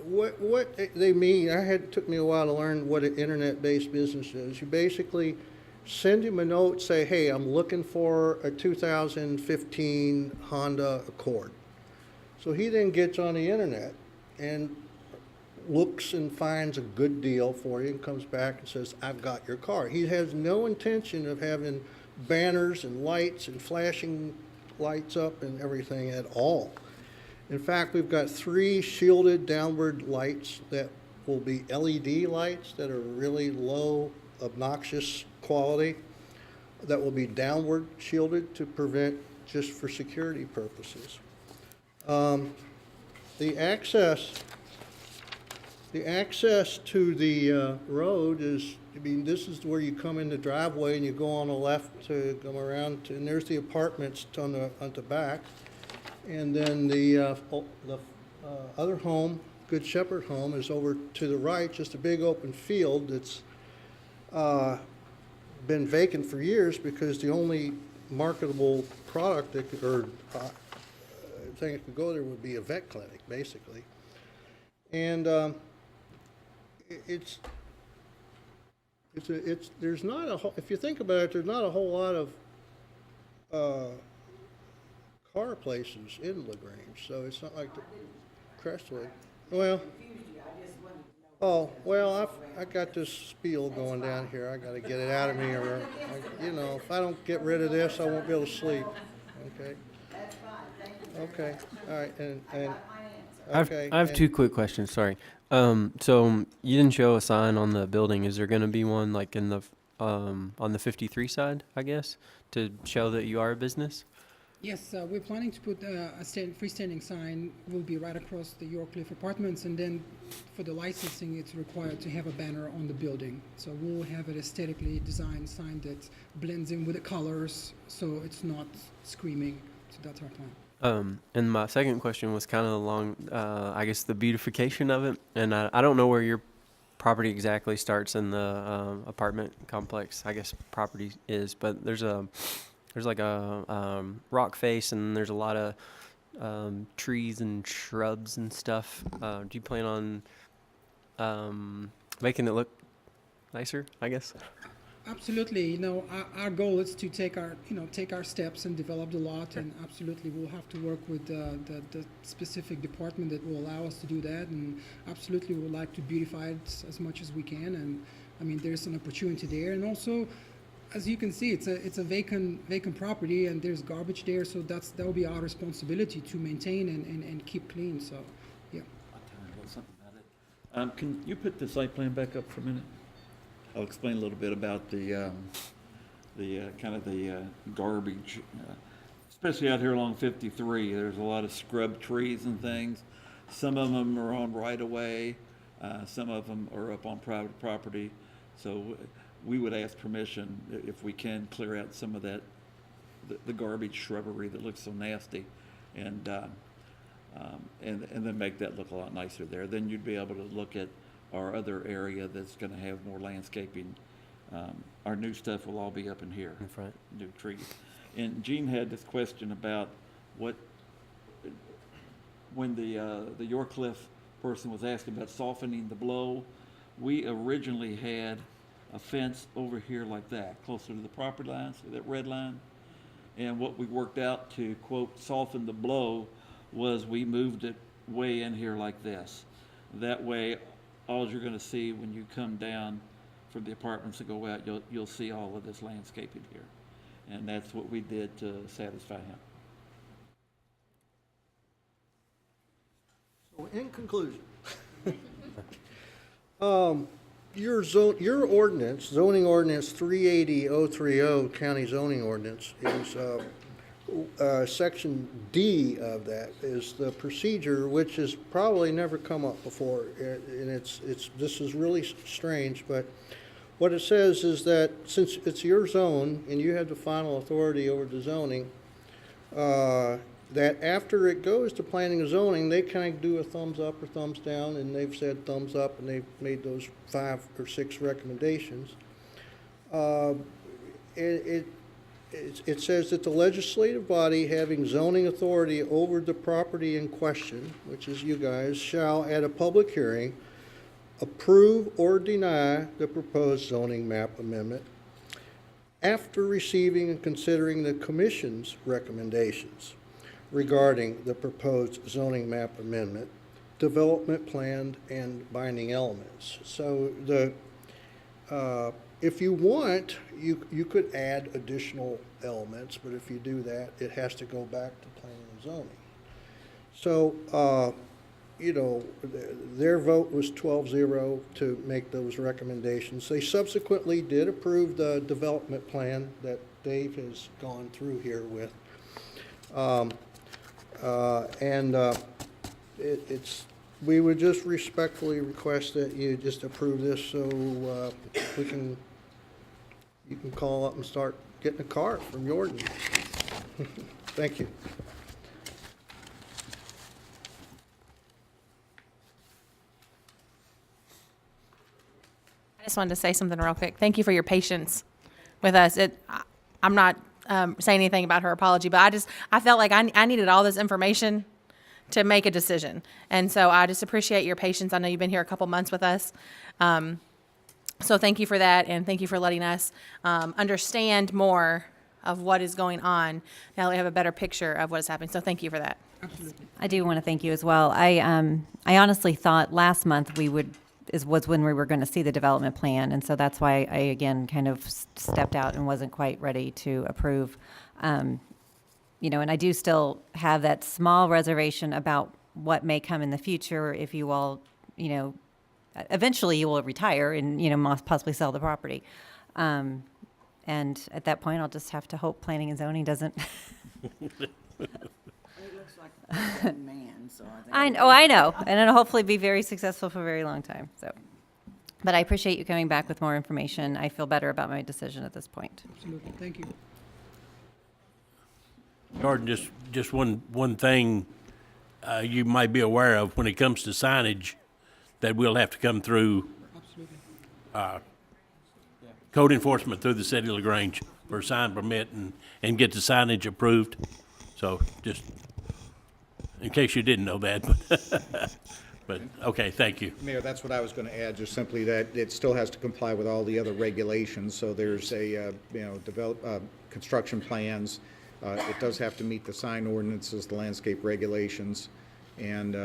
What they mean, it took me a while to learn what an internet-based business is. You basically send him a note, say, hey, I'm looking for a 2015 Honda Accord. So he then gets on the internet and looks and finds a good deal for you and comes back and says, I've got your car. He has no intention of having banners and lights and flashing lights up and everything at all. In fact, we've got 3 shielded downward lights that will be LED lights that are really low, obnoxious quality, that will be downward shielded to prevent, just for security purposes. The access to the road is, this is where you come in the driveway and you go on the left to come around, and there's the apartments on the back. And then the other home, Good Shepherd home, is over to the right, just a big open field that's been vacant for years because the only marketable product that could, or thing that could go there would be a vet clinic, basically. And there's not a whole, if you think about it, there's not a whole lot of car places in Lagrange, so it's not like the Crestwood. Well, I got this spiel going down here. I got to get it out of me, or if I don't get rid of this, I won't be able to sleep. Okay. Okay. All right. And okay. I have 2 quick questions. Sorry. So you didn't show a sign on the building. Is there going to be one like in the on the 53 side, I guess, to show that you are a business? Yes, we're planning to put a freestanding sign, will be right across the Yorkcliff Apartments, and then for the licensing, it's required to have a banner on the building. So we'll have an aesthetically designed sign that blends in with the colors, so it's not screaming. So that's our plan. And my second question was kind of along, I guess, the beautification of it. And I don't know where your property exactly starts in the apartment complex, I guess, property is, but there's like a rock face, and there's a lot of trees and shrubs and stuff. Do you plan on making it look nicer, I guess? Absolutely. You know, our goal is to take our steps and develop the lot, and absolutely we'll have to work with the specific department that will allow us to do that, and absolutely we would like to beautify it as much as we can. And I mean, there's an opportunity there, and also, as you can see, it's a vacant property, and there's garbage there, so that will be our responsibility to maintain and keep clean. So, yeah. I'll tell you a little something about it. Can you put the site plan back up for a minute? I'll explain a little bit about the kind of the garbage, especially out here along 53. There's a lot of scrub trees and things. Some of them are on right of way. Some of them are up on private property. So we would ask permission if we can clear out some of that, the garbage shrubbery that looks so nasty, and then make that look a lot nicer there. Then you'd be able to look at our other area that's going to have more landscaping. Our new stuff will all be up in here. In front. New trees. And Gene had this question about when the York Cliff person was asking about softening the blow. We originally had a fence over here like that, closer to the property line, so that red line. And what we worked out to, quote, soften the blow was we moved it way in here like this. That way, all you're going to see when you come down from the apartments and go out, you'll see all of this landscaping here. And that's what we did to satisfy him. So in conclusion, your ordinance, zoning ordinance 380030, county zoning ordinance, is section D of that is the procedure, which has probably never come up before, and this is really strange, but what it says is that since it's your zone and you have the final authority over the zoning, that after it goes to planning and zoning, they kind of do a thumbs up or thumbs down, and they've said thumbs up, and they've made those 5 or 6 recommendations. It says that the legislative body having zoning authority over the property in question, which is you guys, shall at a public hearing approve or deny the proposed zoning map amendment after receiving and considering the commission's recommendations regarding the proposed zoning map amendment, development plan, and binding elements. So if you want, you could add additional elements, but if you do that, it has to go back to planning and zoning. So, their vote was 12-0 to make those recommendations. They subsequently did approve the development plan that Dave has gone through here with. We would just respectfully request that you just approve this so you can call up and start getting a car from Jordan. Thank you. I just wanted to say something real quick. Thank you for your patience with us. I'm not saying anything about her apology, but I felt like I needed all this information to make a decision. And so I just appreciate your patience. I know you've been here a couple months with us. So thank you for that, and thank you for letting us understand more of what is going on now that we have a better picture of what is happening. So thank you for that. Absolutely. I do want to thank you as well. I honestly thought last month was when we were going to see the development plan, and so that's why I again kind of stepped out and wasn't quite ready to approve. And I do still have that small reservation about what may come in the future if you all, eventually you will retire and possibly sell the property. And at that point, I'll just have to hope planning and zoning doesn't. It looks like a dead man, so I know, and it'll hopefully be very successful for a very long time. So, but I appreciate you coming back with more information. I feel better about my decision at this point. Absolutely. Thank you. Jordan, just one thing you might be aware of when it comes to signage, that we'll have to come through code enforcement through the city of Lagrange for a sign permit and get the signage approved. So just in case you didn't know that, but, okay, thank you. Mayor, that's what I was going to add, just simply that it still has to comply with all the other regulations. So there's construction plans. It does have to meet the sign ordinances, the landscape regulations. And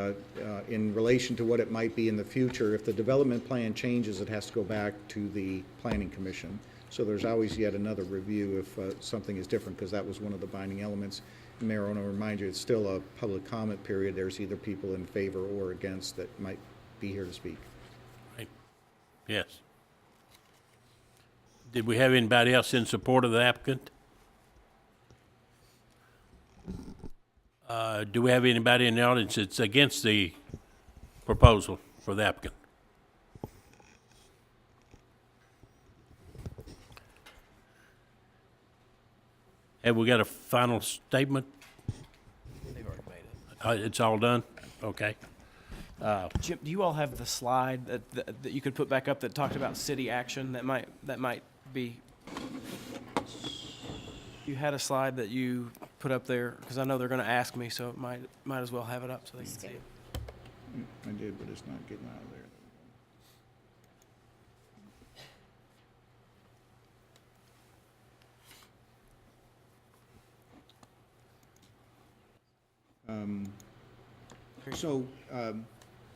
in relation to what it might be in the future, if the development plan changes, it has to go back to the Planning Commission. So there's always yet another review if something is different, because that was one of the binding elements. Mayor, I want to remind you, it's still a public comment period. There's either people in favor or against that might be here to speak. Right. Yes. Did we have anybody else in support of the applicant? Do we have anybody in the audience that's against the proposal for the applicant? Have we got a final statement? They've already made it. It's all done? Okay. Jim, do you all have the slide that you could put back up that talked about city action? That might be. You had a slide that you put up there, because I know they're going to ask me, so it might as well have it up so they can see it. I did, but it's not getting out of there.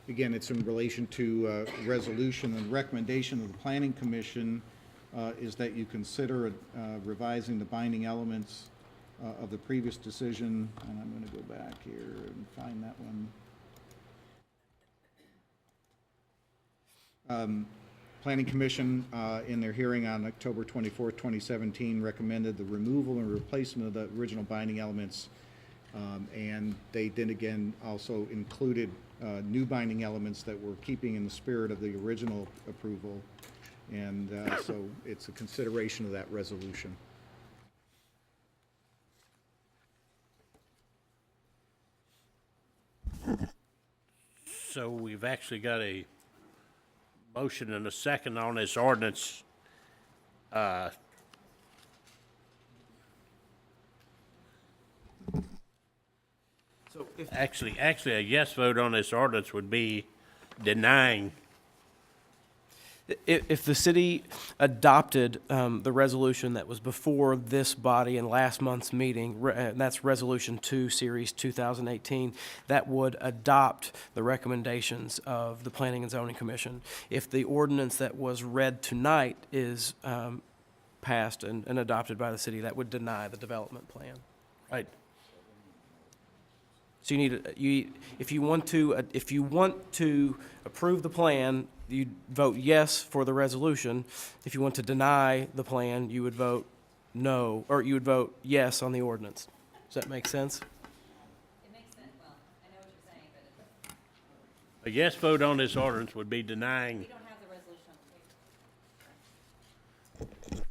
Again, it's in relation to resolution, and recommendation of the Planning Commission is that you consider revising the binding elements of the previous decision, and I'm going to go back here and find that one. Planning Commission, in their hearing on October 24th, 2017, recommended the removal and replacement of the original binding elements, and they then again also included new binding elements that were keeping in the spirit of the original approval, and so it's a consideration of that resolution. So we've actually got a motion and a second on this ordinance. So if Actually, a yes vote on this ordinance would be denying. If the city adopted the resolution that was before this body in last month's meeting, and that's Resolution 2, Series 2018, that would adopt the recommendations of the Planning and Zoning Commission. If the ordinance that was read tonight is passed and adopted by the city, that would deny the development plan. Right. So if you want to approve the plan, you'd vote yes for the resolution. If you want to deny the plan, you would vote no, or you would vote yes on the ordinance. Does that make sense? It makes sense. Well, I know what you're saying, but A yes vote on this ordinance would be denying. we don't have the resolution on the table.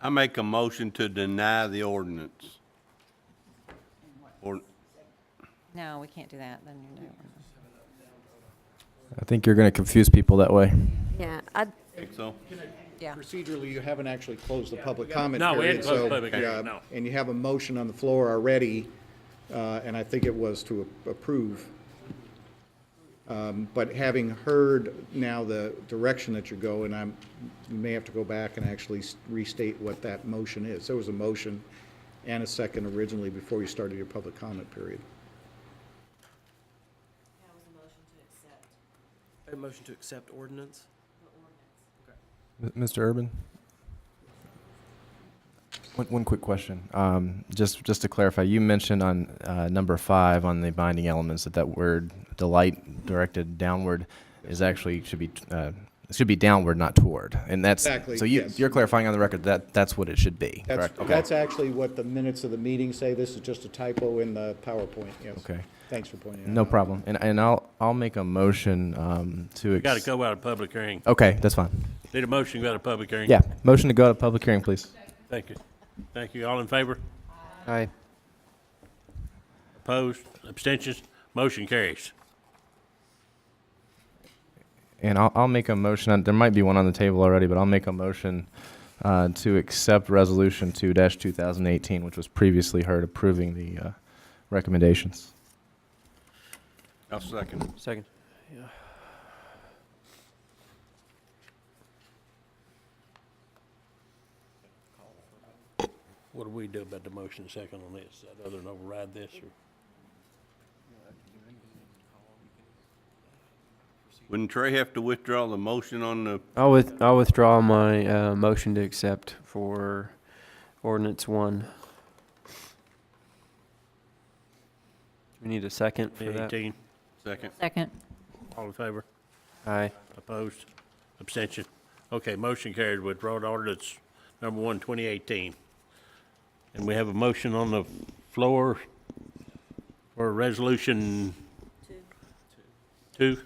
I make a motion to deny the ordinance. Or, No, we can't do that. Then you're doing. I think you're going to confuse people that way. Yeah, think so? Yeah. Procedurally, you haven't actually closed the public comment No, we period. hadn't closed the So, public hearing, no. and you have a motion on the floor already, and I think it was to approve. But having heard now the direction that you're going, you may have to go back and actually restate what that motion is. There was a motion and a second originally before you started your public comment period. That was a motion to accept A motion to accept ordinance? the ordinance. Mr. Urban? One quick question. Just to clarify, you mentioned on number 5 on the binding elements that word "delight" directed downward is actually should be downward, not toward. And that's Exactly, so yes. you're clarifying on the record that that's what it should be. Correct. Okay. That's actually what the minutes of the meeting say. This is just a typo in the PowerPoint, yes. Okay. Thanks for pointing it out. No problem. And I'll make a motion to. Got to go out of public hearing. Okay, that's fine. Need a motion to go out of public hearing? Yeah, motion to go to public hearing, please. Thank you. Thank you. All in favor? Aye. Opposed? Abstentions? Motion carries. And I'll make a motion. There might be one on the table already, but I'll make a motion to accept Resolution 2-2018, which was previously heard approving the recommendations. I'll second. Second. What do we do about the motion second on this, other than override this, or? Wouldn't Trey have to withdraw the motion on the, I'll withdraw my motion to accept for ordinance 1. We need a second for that. 18. second? Second. All in favor? Aye. Opposed? Abstention? Okay, motion carried. Withdraw ordinance number 1, 2018. And we have a motion on the floor for resolution 2.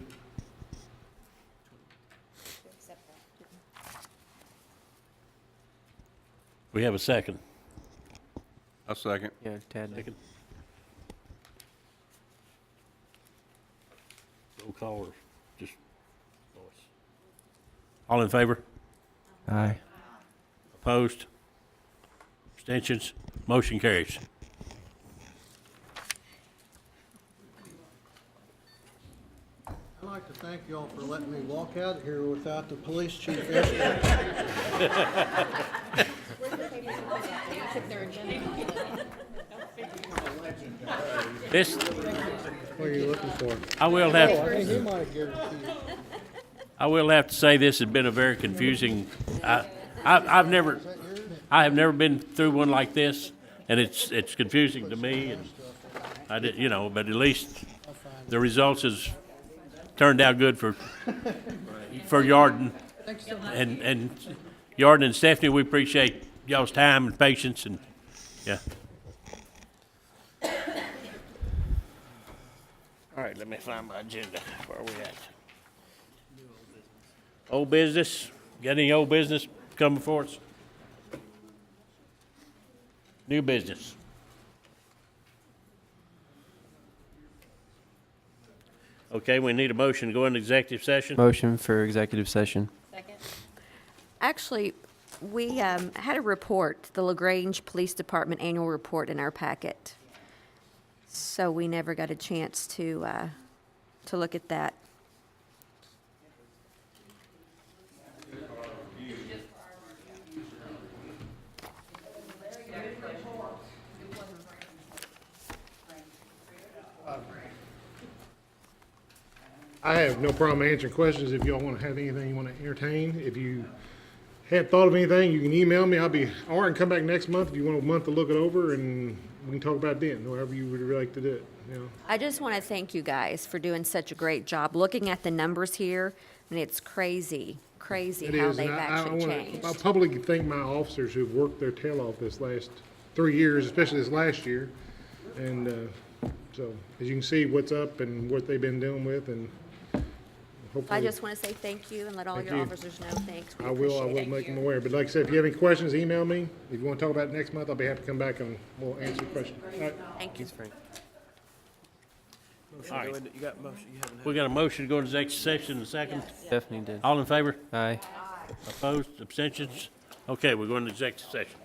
We have a second. I'll second. Yeah, Tad. Second. Roll call or just voice? All in favor? Aye. Opposed? Abstentions? Motion carries. I'd like to thank y'all for letting me walk out of here without the police chief escort. This, What are you looking for? I will Oh, have, I think he might have guaranteed. I will have to say this has been a very confusing, I have never been through one like this, and it's confusing to me, and I did, but at least the results has turned out good for Yarden. And Yarden and Stephanie, we appreciate y'all's time and patience, and, yeah. All right, let me find my agenda. Where are we at? Old business? Got any old business coming before us? New business? Okay, we need a motion to go into executive session. Motion for executive session. Actually, we had a report, the Lagrange Police Department annual report in our packet. So we never got a chance to look at that. I have no problem answering questions if y'all want to have anything you want to entertain. If you hadn't thought of anything, you can email me. Or I can come back next month if you want a month to look it over, and we can talk about it then, however you would like to do it, I just want to thank you guys for doing such a great job. Looking at the numbers here, I mean, it's crazy It how is, they've and I actually wanna- changed. I publicly thank my officers who've worked their tail off this last 3 years, especially this last year. And so, as you can see, what's up and what they've been dealing with, and hopefully. I just want to say thank you and let all Thank your you. officers know thanks. We I will appreciate it. make them aware. But like I said, if you have any questions, email me. If you want to talk about it next month, I'll be happy to come back and we'll answer your questions. All right. Thank you. All right. You got motion, you haven't had. We got a motion to go into executive session in a second. Stephanie did. All in favor? Aye. Opposed? Abstentions? Okay, we're going to executive session.